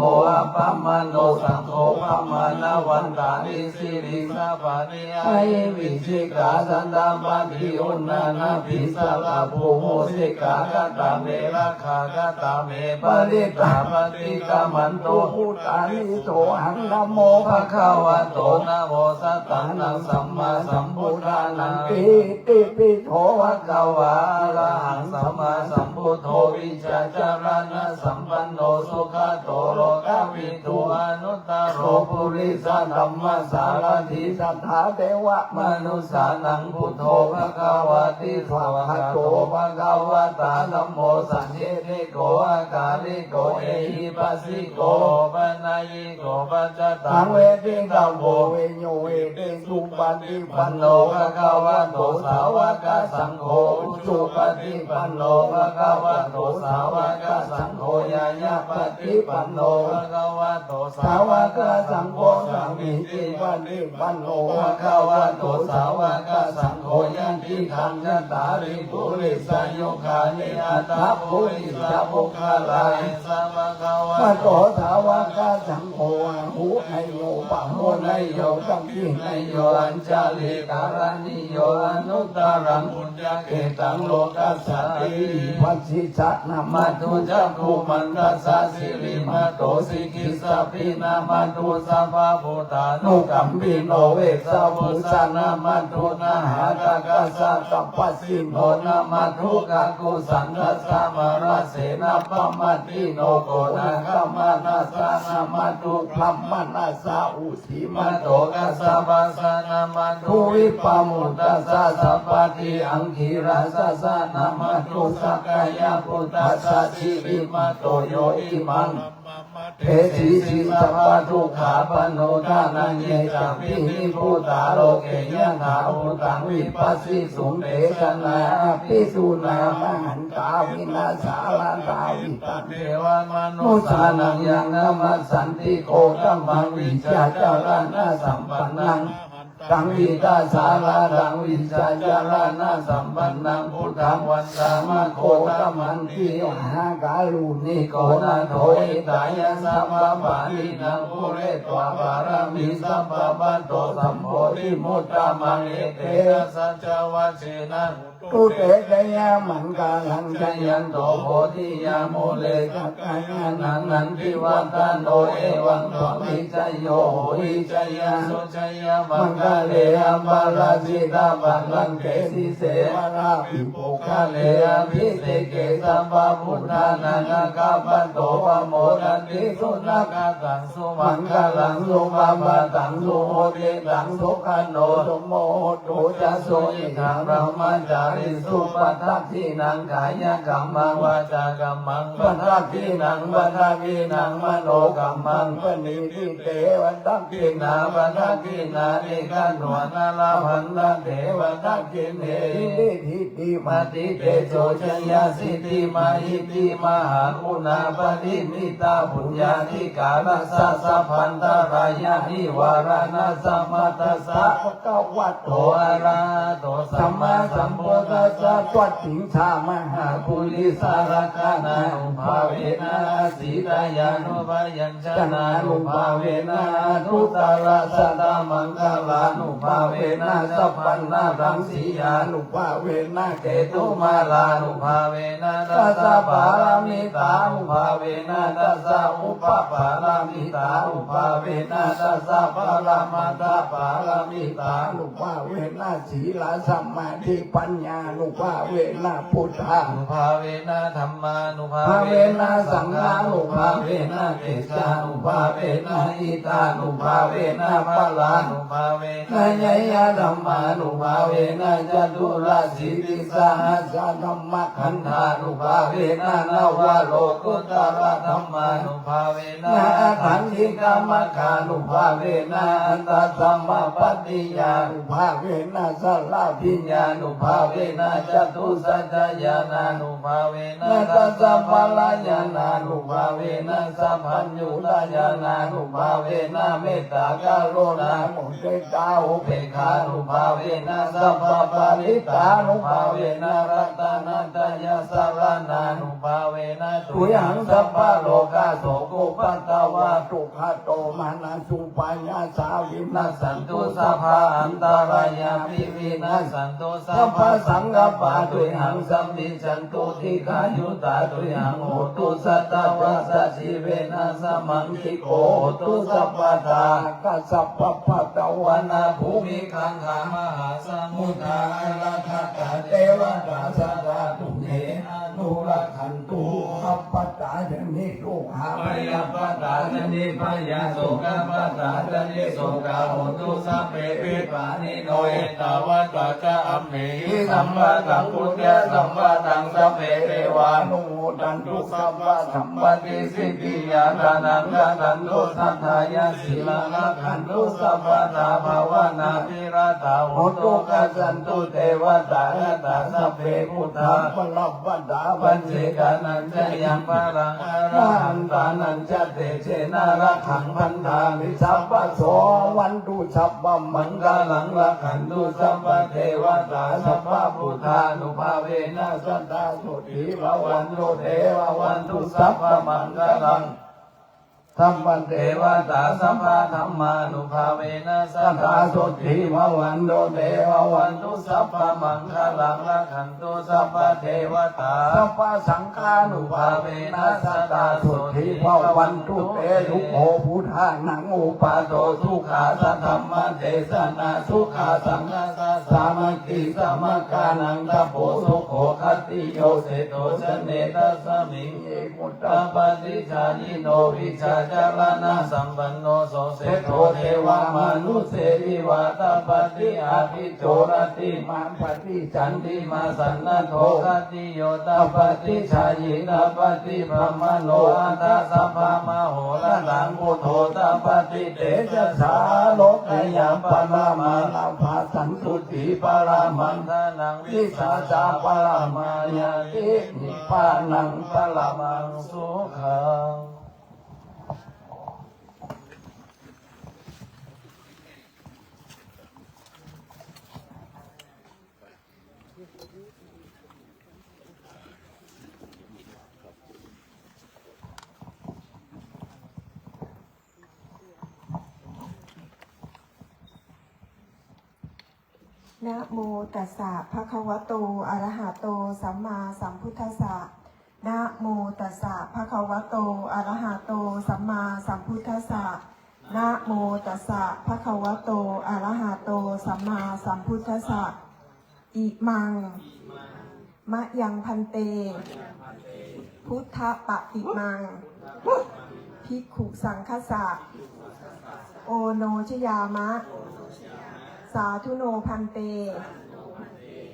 ปัมมาโนสังโฆปัมมานาวันตานิสิริสัพพะนิไอวิชิกาสันดาบันทิอุณานาภิสาลาภูโมสิกากตาเมราคากตาเมปริตาปฏิกามันโตพุทธานิโสหังนะโมภะคะวะโตนะโมสัตตังนังสัมมาสัมพุทธานังปิติปิโสภะคะวะอะระหังสัมมาสัมพุทโธวิชาจารณะสัมปันโนสุขโตโลกวิทูอนุตตโรปุริสธัมมาสารถิสัทธาเทวะมนุสสานังพุทโธภะคะวะติสวะโตภะคะวะตาธัมโมสันเทโกอากาลิโกเอหิปัสสิโกปนายิโกปัจจตังเวทิตัมโพเวโยเวติสุปฏิปันโนภะคะวะโตสาวกสังโฆสุปฏิปันโนภะคะวะโตสาวกสังโฆยายาปฏิปันโนภะคะวะโตสาวกสังโฆสัมมิติปฏิปันโนภะคะวะโตสาวกสังโฆยันติขันธ์ตาริปุริสโยคานิอัตถะปุริสบุคคลาสัมมาคาวะโตสาวกสังโฆหูไนโยปะโมไนโยตัมปิไนโยอัญจาลิการณิโยอนุตตรังปุญญเกตังโลกัสสติปัสสิจนามาตุจักขุมันตัสสะสิริมาโตสิกิสสปินามาตุสัพพะพุทธานุกัมปิโนเวสสะพุทธานามาตุนาหากัสสะสัพพสิโนนามาตุกักุสันทัสสะมาราเสนาปมัตติโนโกนาคัมมานาสานามาตุพลัมมานาสาอุสิมาโตกัสสะปัสสะนามาตุวิปามุตตัสสะสัพพะทิอังคีราสัสสะนามาตุสักกายาพุทธัสสะชิวิมาโตโยอิมังเทสีสิสัพพะทุกขาปโนทานังเยจัมปิหิพุทธาโลเกยะถาอุตังวิปัสสิสุงเตชะนาภิสุนามหันตาวินาสาลาตาวิตังเทวมนุสานังยังนามัสสันติโกตัมมังวิชาจารณะสัมปันนังตังวิตาสาราตังวิชาจารณะสัมปันนังพุทธังวันตามะโคตัมมันติหากาลุนิโกนาโถอิตายะสัมปปานินังภูเรตวะบารมีสัมปปันโตสัมโพธิมุตตะมังเอเตนะสัจวัชเชนะตุเตกยามันกาลังจยันโตโพธิยาโมเลกักายานันนันทิวัตโนเอวังตัววิจโยวิจยาสุจยามังกาเลอัมบาลาจิตาบังลังเกสิเสวราภิโภคาเลอภิเสเกสัมปะพุทธานังกาปันโตปะโมดันติสุนักตังสุมังคลังสุมาบาตังสุโหติตังสุขันโนสุโมโตจะโสอิทังรามัจจาริสุปัฏฐัทินังกายกัมมังวาจากัมมังปัฏฐัทินังปัฏฐัทินังมโนกัมมังปณิทิเตวัฏฏัทินาปัฏฐัทินานิกา โนนาลาพันธเทวทักขิเนทิติมาติเตโชชยาสิติมาหิติมหาคุณาปริมิตาปุญญาธิกาลสัสสะพันธรายานิวารานาสัมมาทัสสะภะคะวะโตอะระหะโตสัมมาสัมพุทธัสสะวัดถิงชามหาภูริสารคานานุภาเวนะสีตายานุภายัญชนะนุภาเวนะทุตาราสตามังคลานุภาเวนะสัพพันนารังสียานุภาเวนะเกตุมาลานุภาเวนะตัสสะปารามิตานุภาเวนะตัสสะอุปปารามิตานุภาเวนะตัสสะปารามาตาปารามิตานุภาเวนะศีลสัมมาทิปัญญานุภาเวนะพุทธานุภาเวนะธัมมานุภาเวนะสังฆานุภาเวนะเกสานุภาเวนะอิตานุภาเวนะปะลานุภาเวนะยยะธัมมานุภาเวนะจตุราสีติสหัสสะธัมมะขันธานุภาเวนะนวโลกุตระธัมมานุภาเวนะอขันธิกามคานุภาเวนะอันตสัมมาปฏิญานุภาเวนะสัลลาภิญญานุภาเวนะจตุสัจจญาณานุภาเวนะตัสสะปะลายานานุภาเวนะสัพพัญญูตญาณานุภาเวนะเมตตากรุณามุทิตาอุเบกขานุภาเวนะสัพพปาริตานุภาเวนะรัตนัตยาสารนานุภาเวนะตุยังสัพพะโลกาโสกุปัตตวะทุกขโตมานะสุปัญญาสาวินัสสันตุสัพพะอันตรายาภิวินัสสันตุสัพพะสังฆปาตุหังสัมมิจันตุทิกายุตาตุหังโหตุสัตตวะสัจจิเวนะสมังคิโกตุสัพพะตากัสสัพพะปัตตวานาภูมิคังคามหาสมุทาราคตาเทวตาสาราตุเมอนุรักขันตุอัปปตาจนิโลหะพยาปตาจนิพยาโสกปตาจนิโสกาโหตุสัพเพปิปานิโนเอตาวัตตาจะอัมเหสัมมาสัมพุทธะสัมมาสังสัพเพเทวานุโมทันตุสัพพะสัมปติสิทธิญาณังขันตุสัทธายาสีลาขันตุสัพพะตาภาวนาภิราตาโหตุกัสสันตุเทวตาตาสัพเพพุทธาปลับบัดดาปัญเจกานันจะยังปะรังอรหันตานันจะเตเชนารักขังพันธามิสัพพะโสวันตุสัพพะมังคลังรักขันตุสัพพะเทวตาสัพพะพุทธานุภาเวนะสัตตาสุขีภวันตุเทววันตุสัพพะมังคลังธัมมังเทวตาสัพพะธัมมานุภาเวนะสัทธาสุขีภวันตุเทววันตุสัพพะมังคลังรักขันตุสัพพะเทวตาสัพพะสังฆานุภาเวนะสัทธาสุขีภวันตุเตทุโขพุทธานังอุปาโตทุกขาสัทธัมมะเทศนาสุขาสังฆาสามัคคีสามัคคานังตโพสุโขคัตติโยเสโตชเนตัสสมิงเอกุตตะปฏิชายิโนวิชาจารณะสัมปันโนโสเสโทเทวามนุเสวิวาตปฏิอาภิโจรติมาปฏิจันติมาสันนโทคัตติโยตปฏิชายินปฏิพรหมโนอัตสัพพะมโหระตังพุทโธตปฏิเตชะสาโลกยามปรามาลาภาสันตุติปรามันทานังวิสาสะปรามายาตินิพพานังปรมังสุขังนะโมตัสสะภะคะวะโตอะระหะโตสัมมาสัมพุทธัสสะนะโมตัสสะภะคะวะโตอะระหะโตสัมมาสัมพุทธัสสะนะโมตัสสะภะคะวะโตอะระหะโตสัมมาสัมพุทธัสสะอิมังมะยังพันเตพุทธปฏิมังภิกขุสังฆสะโอโนชยามะสาธุโนพันเต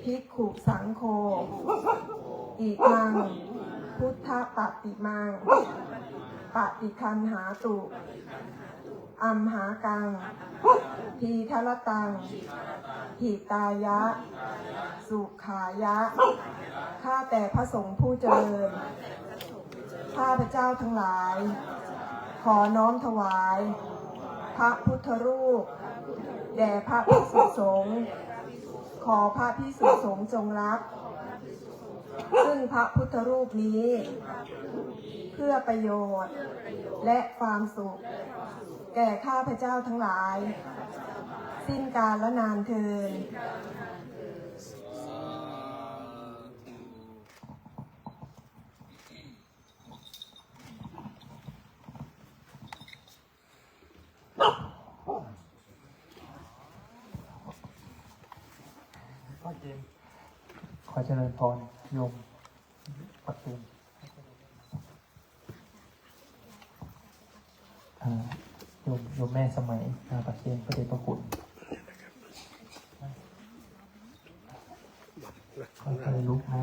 ภิกขุสังโฆอิมังพุทธปฏิมังปฏิคันหาตุ อัมหากัง ทีทรตัง หิตายะ สุขายะ ข้าแต่พระสงฆ์ผู้เจริญ ข้าพเจ้าทั้งหลาย ขอน้อมถวาย พระพุทธรูป แด่พระภิกษุสงฆ์ ขอพระภิกษุสงฆ์จงรับ ซึ่งพระพุทธรูปนี้ เพื่อประโยชน์และความสุข แก่ข้าพเจ้าทั้งหลาย สิ้นกาลและนานเทอญ ขอเจริญพรโยมปักตูมโยมแม่สมัยปักเกณฑ์พระเดชพระคุณเคยลุกไหม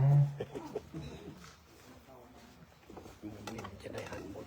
จะได้หันหมด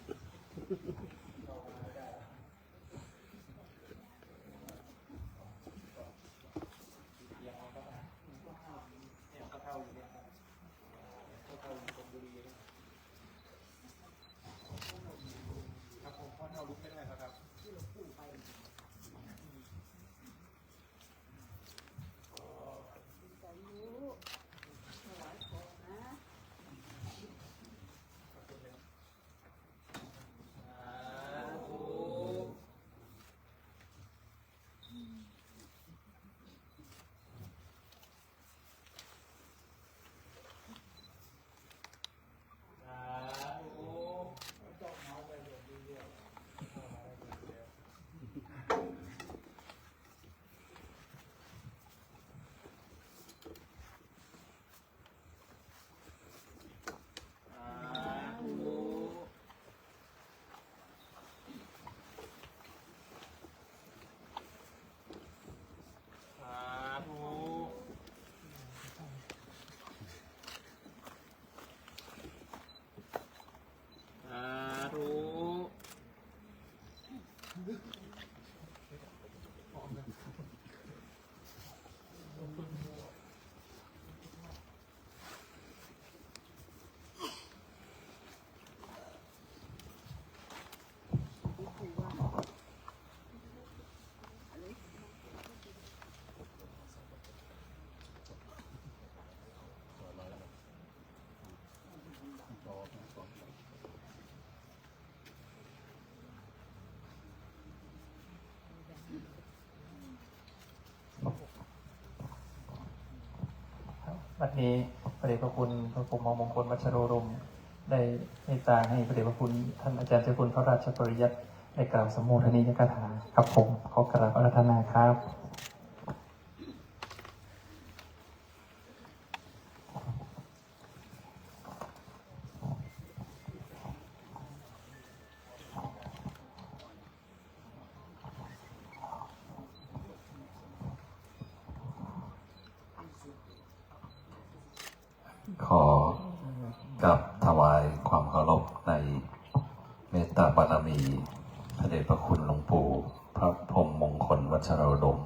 วันนี้พระเดชพระคุณพระพรหมมงคลวัชโรดมได้เมตตาให้พระเดชพระคุณท่านอาจารย์เจ้าคุณพระราชปริยัติได้กล่าวสมโภชนียกถากับผมขอกราบอาราธนาครับขอกับถวายความเคารพในเมตตาบารมีพระเดชพระคุณหลวงปู่พระพรหมมงคลวัชโรดม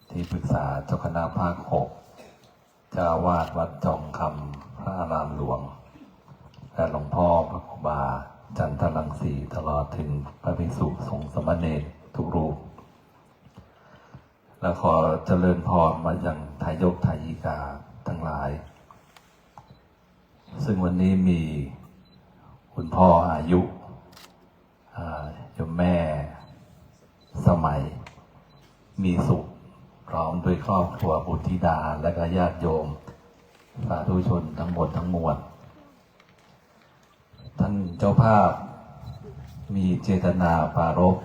ที่ปรึกษาเจ้าคณะภาค 6 เจ้าวาดวัดจอมคำพระอารามหลวงและหลวงพ่อพระครูบาจันทรังสีตลอดถึงพระภิกษุสงฆ์สามเณรทุกรูปและขอเจริญพรมายังทายกทายิกาทั้งหลายซึ่งวันนี้มีคุณพ่ออายุโยมแม่สมัยมีสุขพร้อมด้วยครอบครัวบุตรธิดาและก็ญาติโยมสาธุชนทั้งหมดทั้งมวลท่านเจ้าภาพมีเจตนาปรารภ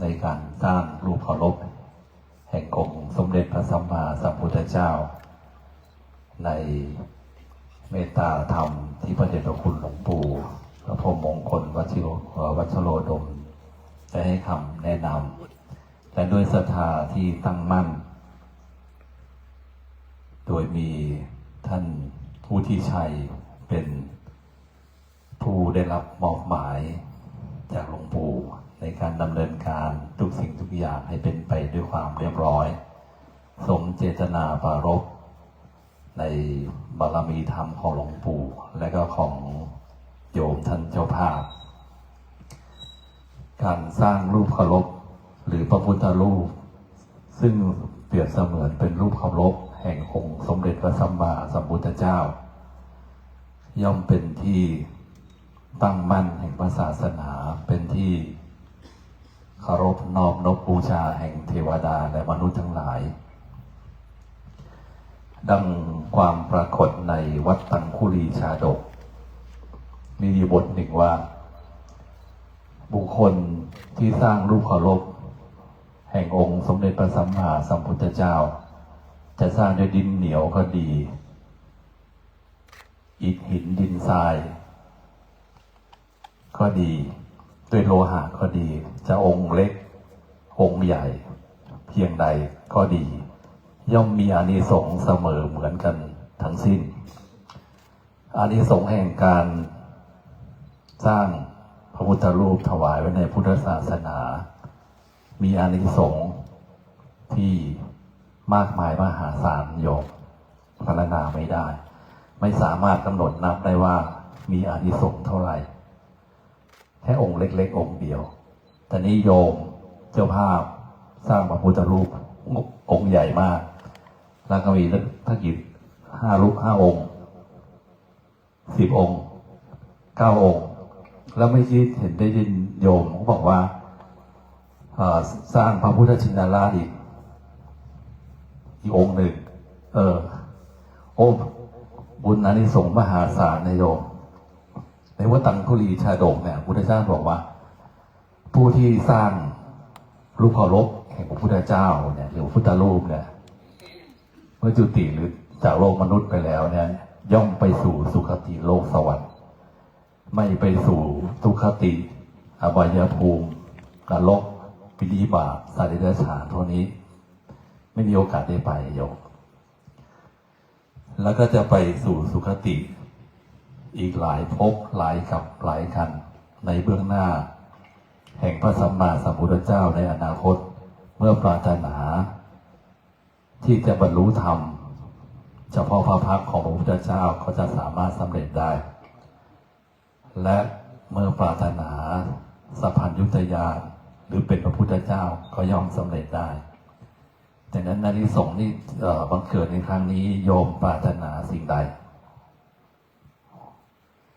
ในการสร้างรูปเคารพแห่งองค์สมเด็จพระสัมมาสัมพุทธเจ้าในเมตตาธรรมที่พระเดชพระคุณหลวงปู่พระพรหมมงคลวัชโรดมได้ให้คำแนะนำและด้วยศรัทธาที่ตั้งมั่นโดยมีท่านผู้ที่ชัยเป็นผู้ได้รับมอบหมายจากหลวงปู่ ในการดำเนินการทุกสิ่งทุกอย่างให้เป็นไปด้วยความเรียบร้อยสมเจตนาปรารภในบารมีธรรมของหลวงปู่และก็ของโยมท่านเจ้าภาพการสร้างรูปเคารพหรือพระพุทธรูปซึ่งเปรียบเสมือนเป็นรูปเคารพแห่งองค์สมเด็จพระสัมมาสัมพุทธเจ้าย่อมเป็นที่ตั้งมั่นแห่งพระศาสนาเป็นที่เคารพนอบนบบูชาแห่งเทวดาและมนุษย์ทั้งหลายดังความปรากฏในวัดตังคุลีชาดกมีอยู่บทหนึ่งว่าบุคคลที่สร้างรูปเคารพแห่งองค์สมเด็จพระสัมมาสัมพุทธเจ้าจะสร้างด้วยดินเหนียวก็ดีอิฐหินดินทรายก็ดีด้วยโลหะก็ดีจะองค์เล็กองค์ใหญ่เพียงใดก็ดีย่อมมีอานิสงส์เสมอเหมือนกันทั้งสิ้นอานิสงส์แห่งการสร้างพระพุทธรูปถวายไว้ในพุทธศาสนามีอานิสงส์ที่มากมายมหาศาลโยมพรรณนาไม่ได้ไม่สามารถกำหนดนับได้ว่ามีอานิสงส์เท่าไหร่แค่องค์เล็กๆองค์เดียวแต่นี้โยมเจ้าภาพสร้างพระพุทธรูปองค์ใหญ่มากแล้วก็มีถ้ากี่5 รูป 5 องค์ 10 องค์ 9 องค์แล้วไม่คิดเห็นได้ยินโยมเขาบอกว่าสร้างพระพุทธชินราชอีกองค์หนึ่งโอ้บุญอานิสงส์มหาศาลนะโยมในวัดตังคุลีชาดกเนี่ยพุทธเจ้าบอกว่าผู้ที่สร้างรูปเคารพแห่งพระพุทธเจ้าเนี่ยหรือพุทธรูปเนี่ยเมื่อจุติหรือจากโลกมนุษย์ไปแล้วเนี่ยย่อมไปสู่สุคติโลกสวรรค์ไม่ไปสู่ทุกขติอบายภูมินรกปิฎิบาตสัตว์เดรัจฉานเท่านี้ไม่มีโอกาสได้ไปโยมแล้วก็จะไปสู่สุคติอีกหลายภพหลายกับหลายกันในเบื้องหน้าแห่งพระสัมมาสัมพุทธเจ้าในอนาคตเมื่อปรารถนาที่จะบรรลุธรรมเฉพาะพระพักของพระพุทธเจ้าก็จะสามารถสำเร็จได้และเมื่อปรารถนาสัพพัญญุตญาณหรือเป็นพระพุทธเจ้าก็ย่อมสำเร็จได้ดังนั้นอานิสงส์ที่บังเกิดในครั้งนี้โยมปรารถนาสิ่งใด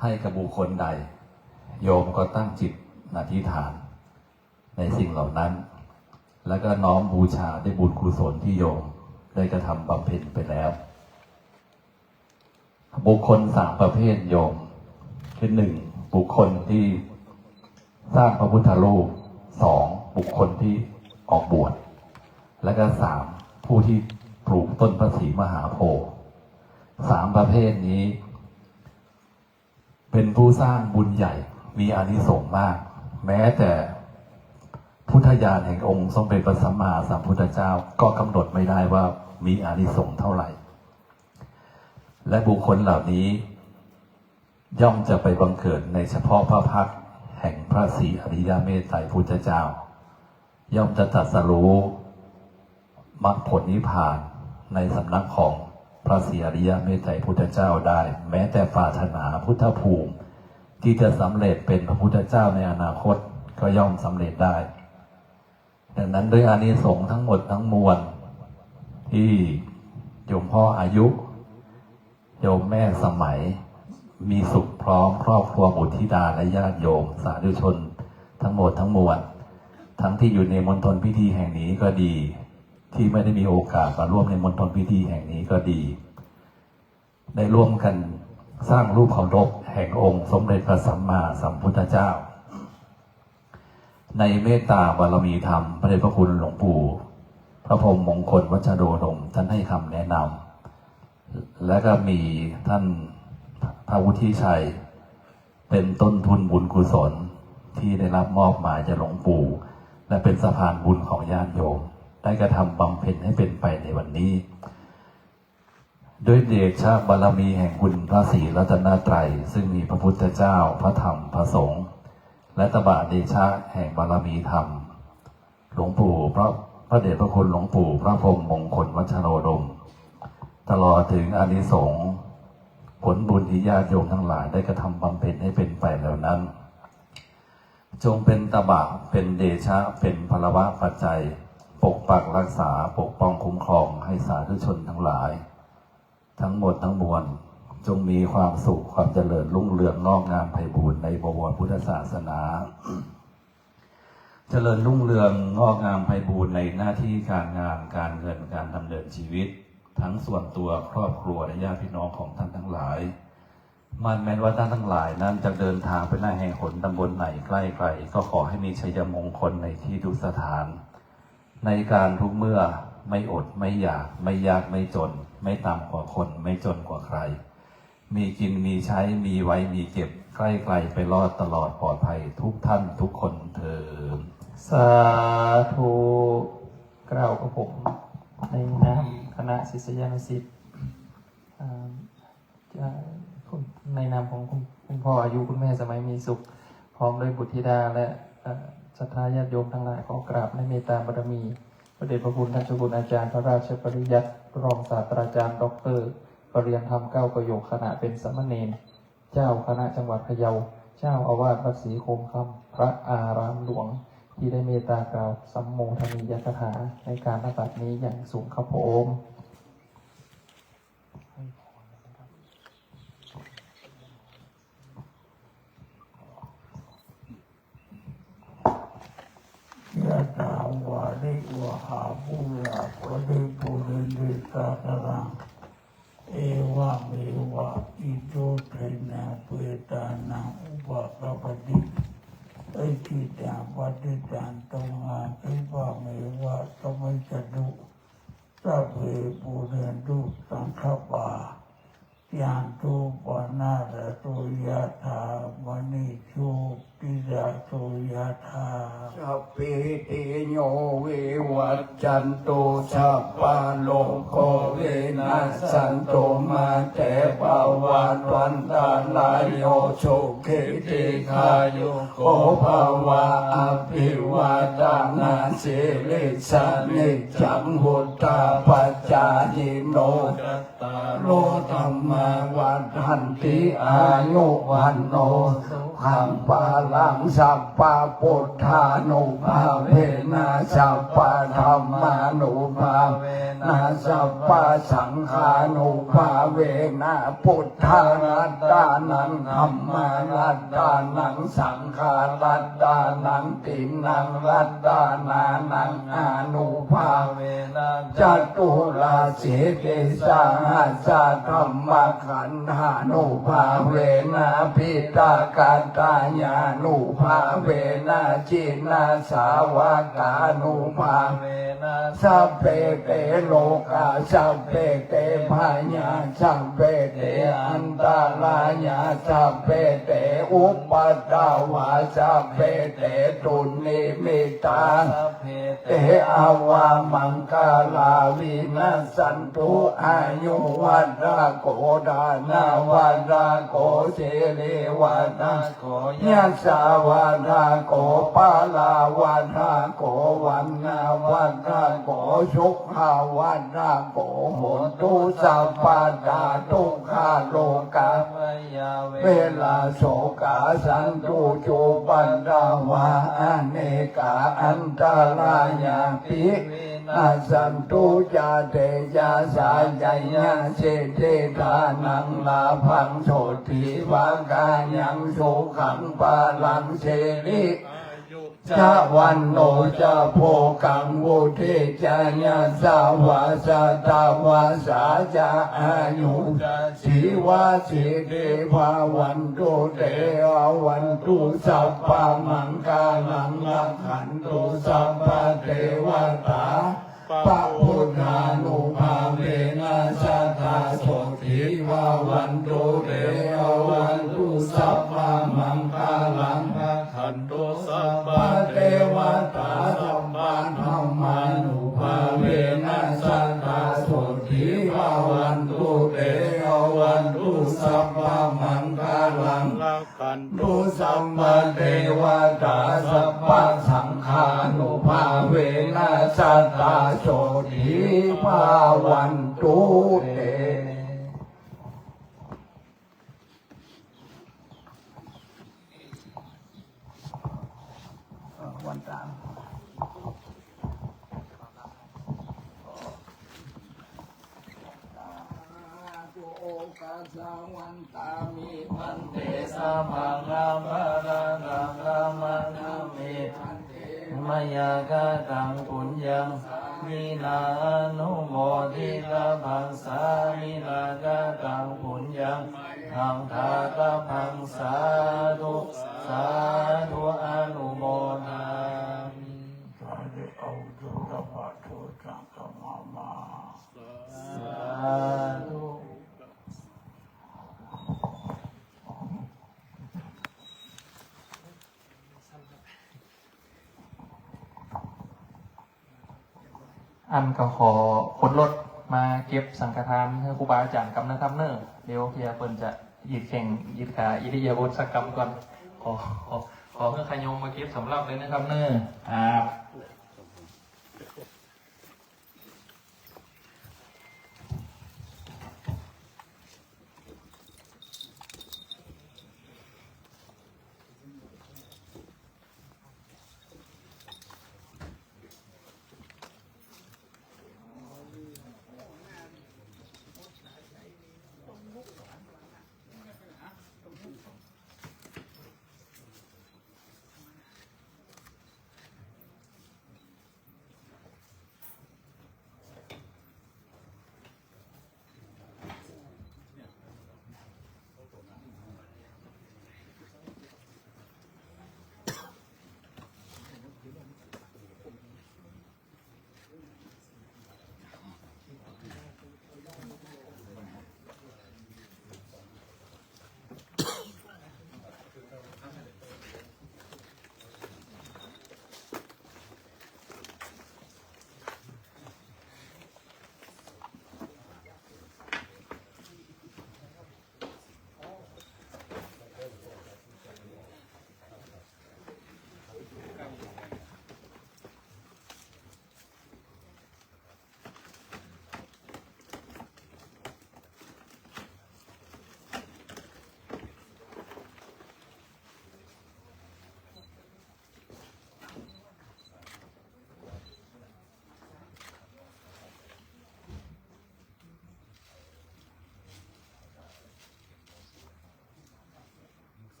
ให้กับบุคคลใดโยมก็ตั้งจิตอธิษฐานในสิ่งเหล่านั้นแล้วก็น้อมบูชาด้วยบุญกุศลที่โยมได้กระทำบำเพ็ญไปแล้วบุคคล3 ประเภทโยมคือ1บุคคลที่สร้างพระพุทธรูป2บุคคลที่ออกบวชและก็3ผู้ที่ปลูกต้นพระศรีมหาโพธิ์3 ประเภทนี้เป็นผู้สร้างบุญใหญ่มีอานิสงส์มากแม้แต่พุทธญาณแห่งองค์สมเด็จพระสัมมาสัมพุทธเจ้าก็กำหนดไม่ได้ว่ามีอานิสงส์เท่าไหร่และบุคคลเหล่านี้ย่อมจะไปบังเกิดในเฉพาะพระพักตร์แห่งพระศรีอริยเมตไตรพุทธเจ้าย่อมจะตรัสรู้มรรคผลนิพพานในสำนักของพระศรีอริยเมตไตรพุทธเจ้าได้แม้แต่ปรารถนาพุทธภูมิที่จะสำเร็จเป็นพระพุทธเจ้าในอนาคตก็ย่อมสำเร็จได้ดังนั้นด้วยอานิสงส์ทั้งหมดทั้งมวลที่โยมพ่ออายุโยมแม่สมัยมีสุขพร้อมครอบครัวบุตรธิดาและญาติโยมสาธุชนทั้งหมดทั้งมวลทั้งที่อยู่ในมณฑลพิธีแห่งนี้ก็ดีที่ไม่ได้มีโอกาสมาร่วมในมณฑลพิธีแห่งนี้ก็ดีได้ร่วมกันสร้างรูปเคารพแห่งองค์สมเด็จพระสัมมาสัมพุทธเจ้าในเมตตาบารมีธรรมพระเดชพระคุณหลวงปู่พระพรหมมงคลวัชโรดมท่านให้คำแนะนำและก็มีท่านพระวุฒิชัยเป็นต้นทุนบุญกุศลที่ได้รับมอบหมายจากหลวงปู่และเป็นสะพานบุญของญาติโยมได้กระทำบำเพ็ญให้เป็นไปในวันนี้ด้วยเดชะบารมีแห่งคุณพระศรีรัตนตรัยซึ่งมีพระพุทธเจ้าพระธรรมพระสงฆ์ และตบะเดชะแห่งบารมีธรรมหลวงปู่พระเดชพระคุณหลวงปู่พระพรหมมงคลวัชโรดมตลอดถึงอานิสงส์ผลบุญที่ญาติโยมทั้งหลายได้กระทำบำเพ็ญให้เป็นไปแล้วนั้นจงเป็นตบะเป็นเดชะเป็นพลวะปัจจัยปกปักรักษาปกป้องคุ้มครองให้สาธุชนทั้งหลายทั้งหมดทั้งมวลจงมีความสุขความเจริญรุ่งเรืองงอกงามไพบูรณ์ในบวรพุทธศาสนา เจริญรุ่งเรืองงอกงามไพบูรณ์ในหน้าที่การงานการเงินการดำเนินชีวิตทั้งส่วนตัวครอบครัวและญาติพี่น้องของท่านทั้งหลายมันแม้ว่าท่านทั้งหลายนั้นจะเดินทางไปในแห่งหนตำบลไหนใกล้ไกลก็ขอให้มีชัยมงคลในที่ทุกสถานในการทุกเมื่อไม่อดไม่อยากไม่ยากไม่จนไม่ต่ำกว่าคนไม่จนกว่าใครมีกินมีใช้มีไว้มีเก็บใกล้ไกลไปรอดตลอดปลอดภัยทุกท่านทุกคนเถิดสาธุกล่าวกับผมในนามคณะศิษยานุศิษย์ในนามของคุณพ่ออายุคุณแม่สมัยมีสุขพร้อมด้วยบุตรธิดาและศรัทธาญาติโยมทั้งหลายขอกราบในเมตตาบารมีพระเดชพระคุณท่านเจ้าคุณอาจารย์พระราชปริยัติรองศาสตราจารย์ดร.ปริญญาธรรม9 ประโยคขณะเป็นสามเณรเจ้าคณะจังหวัดพะเยาเจ้าอาวาสวัดศรีโคมคำพระอารามหลวงที่ได้เมตตากล่าวสัมโมทนียกถาในการปฏิบัตินี้อย่างสูงครับผมยะถาวาริวหาภูราภริปุเรนติสาคลังเอวะเมวะอิโตเทนะเปตานังอุปกปปติอิจิตังปฏิตังตุมหังคิปะเมวะสมิจจตุสัพเพปุเรนตุสังฆปายันตุปนาระโตยะถามณิโชติระโตยะถาสัพเพเตโยวิวัจจันตุสัพพะโลกโควินัสสันตุมาเตปวันวันตาลายโยสุขิติขายุโกภวะอภิวาทานาสิริสานิจังหุตตาปัจจายิโนโลธัมมาวันทันติอายุวันโนขังปาลังสัพพะพุทธานุภาเวนะสัพพะธัมมานุภาเวนะสัพพะสังฆานุภาเวนะพุทธารัตตานังธัมมารัตตานังสังฆารัตตานังตินังรัตตานานังอานุภาเวนะจตุราสีติสาหัสสะธัมมขันธานุภาเวนะพิตากาตายานุภาเวนะจินาสาวกานุภาเวนะสัพเพเตโลกาสัพเพเตพายาสัพเพเตอันตรายาสัพเพเตอุปัฏฐาวาสัพเพเตตุนิมิตาสัพเพเตอาวามังกาลาวินัสสันตุอายุวัฏโกดานาวัฏโกเสรีวัฏโกยัสสาวัฏโกปาลาวัฏโกวันนาวัฏโกสุขาวัฏโกโหตุสัพพะตาทุกขาโลกาเวลาโสกาสันตุจุปันดาวาอเนกาอันตรายาปินาสันตุจาเตจาสาจายาเชเตทานังลาภังโสติวากายังสุขังปาลังเสริชาวันโนจะโพกังวุธิจายาสาวาสตาวาสาจะอายุสีวาสีเดภาวันตุเตอวันตุสัพพะมังคาลังลักขันตุสัพพะเทวตาปะพุทธานุภาเวนะสัทธาโสติวาวันตุเตอวันตุสัพพะมังคาลังลักขันตุสัพพะเทวตาสัมมาธัมมานุภาเวนะสัทธาโสติวาวันตุเตอวันตุสัพพะมังคาลังลักขันตุสัมมาเทว ตาโชติภาวันตุเตวันตามโอกาสวันตามิมันเตสัมพังอาภารานังอามานามิมายากาตังปุญญังมินานุโมทิตาภังสามินากาตังปุญญังทังทาตาภังสาธุสาธุอนุโมทามิสาธุเอาตุตปะโทจังกะมามาสาธุ อันก็ขอคนรถมาเก็บสังฆทานให้ครูบาอาจารย์กำนะครับเนอะเดี๋ยวเพียเปิ้นจะยืดแข่งยืดขาอิริยาบถสักกรรมก่อนขอเพื่อขยมมาเก็บสำหรับเลยนะครับเนอะ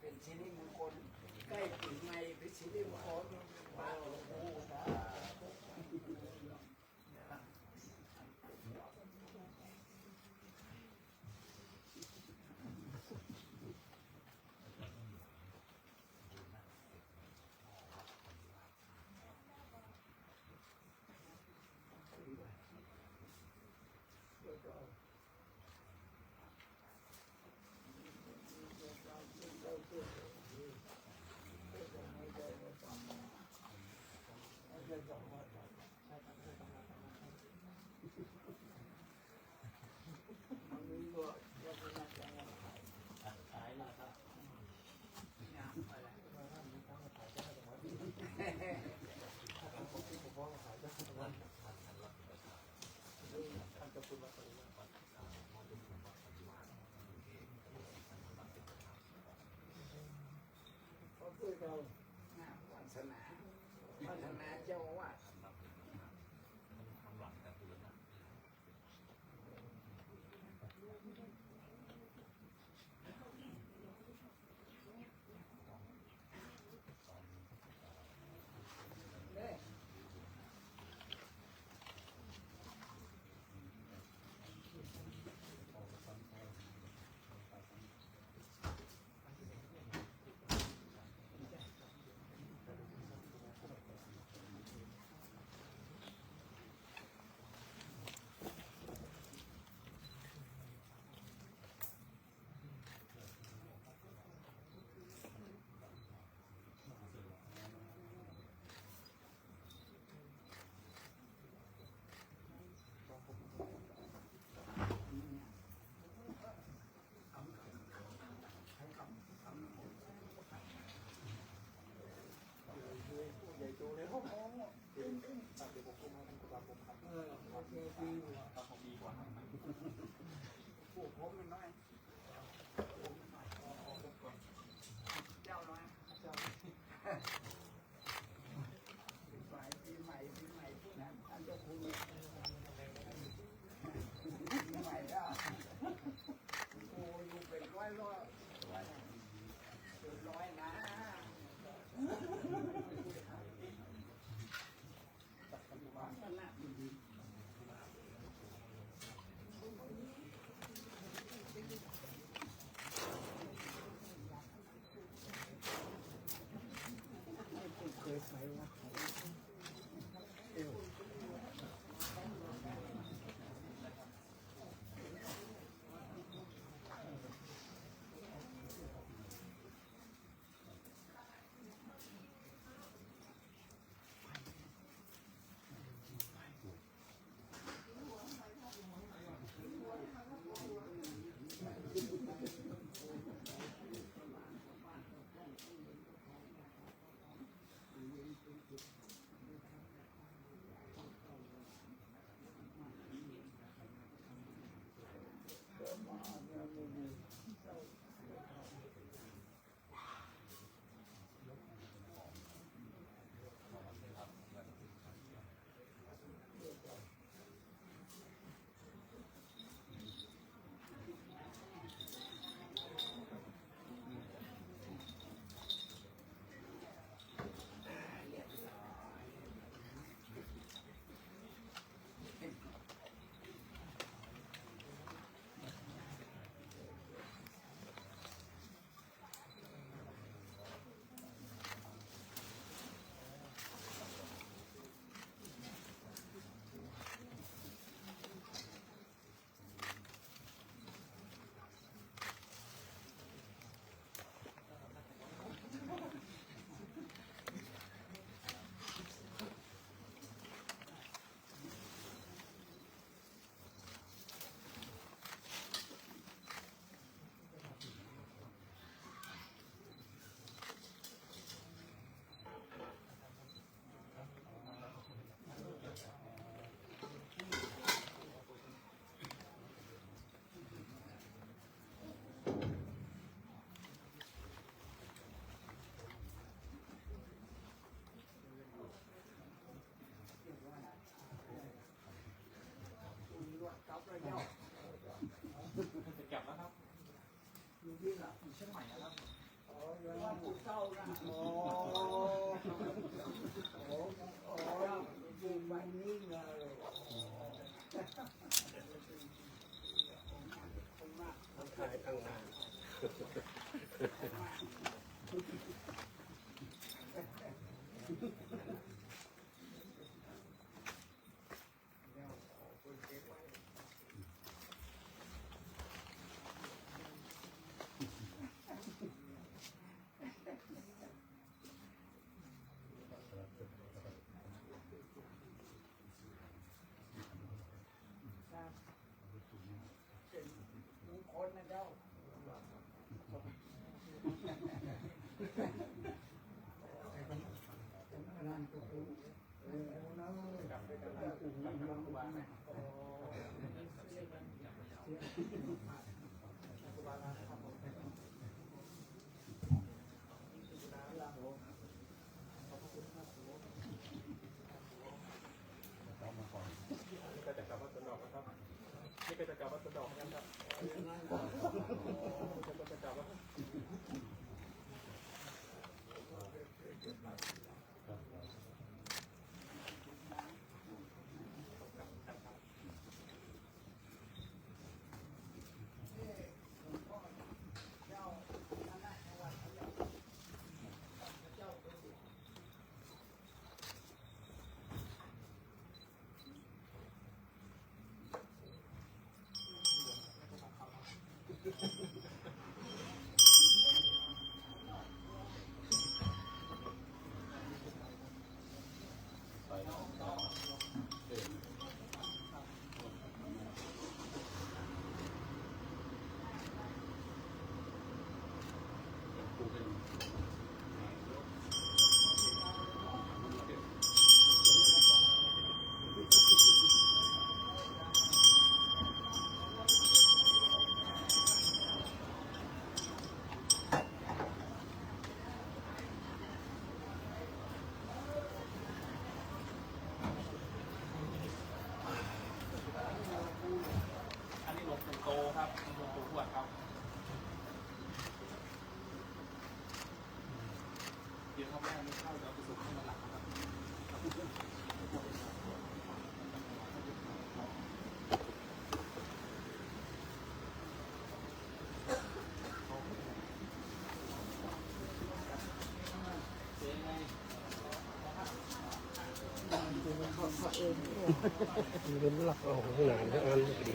เป็นสิริมงคลใกล้ปีใหม่เป็นสิริมงคลบาทหลวงปู่นะ เราวาสนาเจ้าอาวาส โอเคดีอยู่ ครับผมดีกว่า ปลูกผมมันน้อยเจ้าน้อยเจ้าปีใหม่พวกนั้นอันเจ้าคุณปีใหม่แล้วโอ้อยู่เป็นร้อยนะ จะกลับแล้วครับ อยู่ที่ไหน อยู่เชียงใหม่นะครับ อ๋ออยู่ว่าปลูกเศร้านะอ๋ออยู่วันนี้เลยถ่ายตั้งนาน เป็นคนนะเจ้าก็จะกลับวัดสนอกนะครับนี่ก็จะกลับวัดสนอกกันครับจะกลับวัด เป็นหลักของข้างหลังทั้งนั้นดี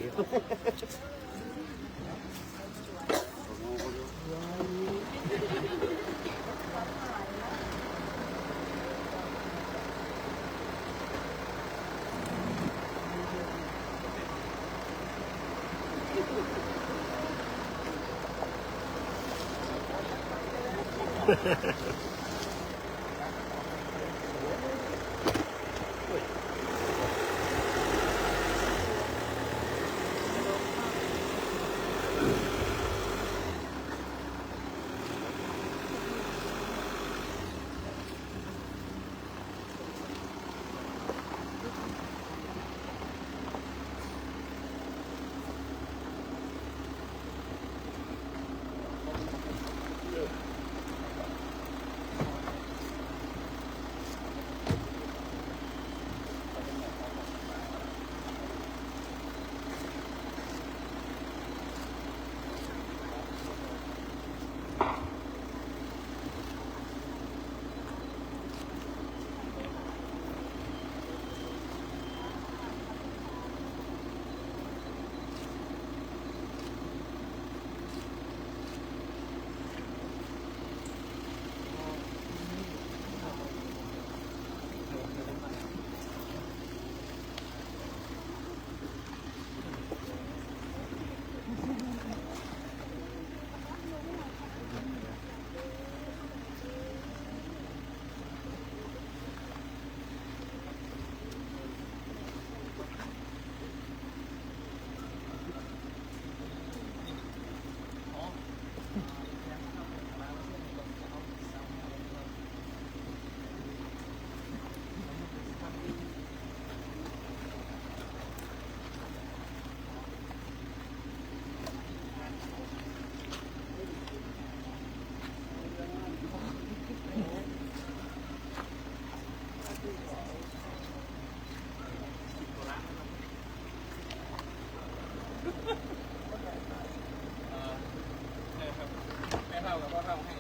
ไม่เท่ากับพ่อเท่าให้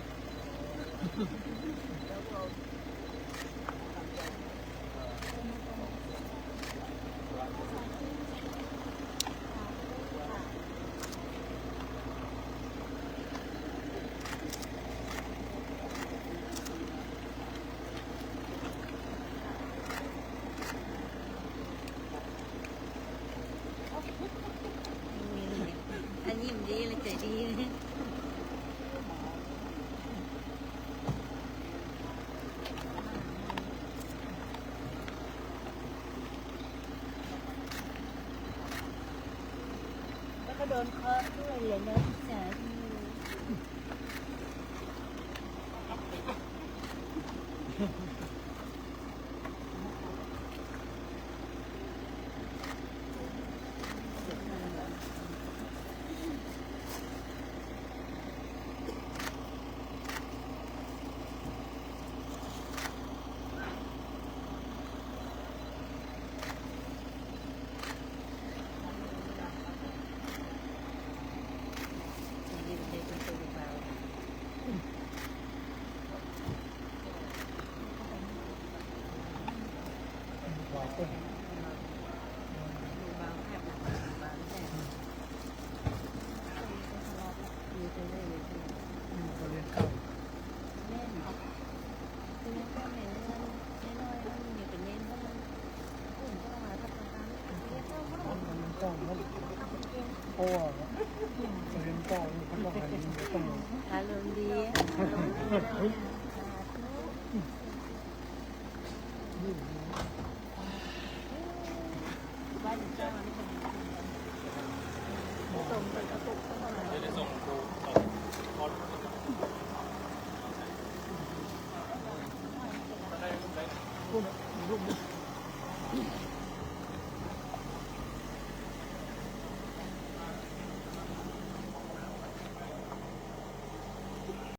อันยิ้มดีเลยใจดีเลยแล้วก็โดนเคาะด้วยเลยนะสาธุยิ้มใจเป็นตัวเบาดูเบาแคบหนักเบาแคบอยู่ตรงนี้เลยเล่นคือเล่นแค่ไหนเล่นน้อยๆแล้วมีเป็นเล่นเพราะมันอุ่นก็มาทับทางเรียกว่ามันจ้องมันโอ้เรียนจ้องมันต้องอะไรต้องอารมณ์ดีอารมณ์ดีบ้านจ้องมันส่งไปกระตุกเข้ามา จะได้ส่งครูพอได้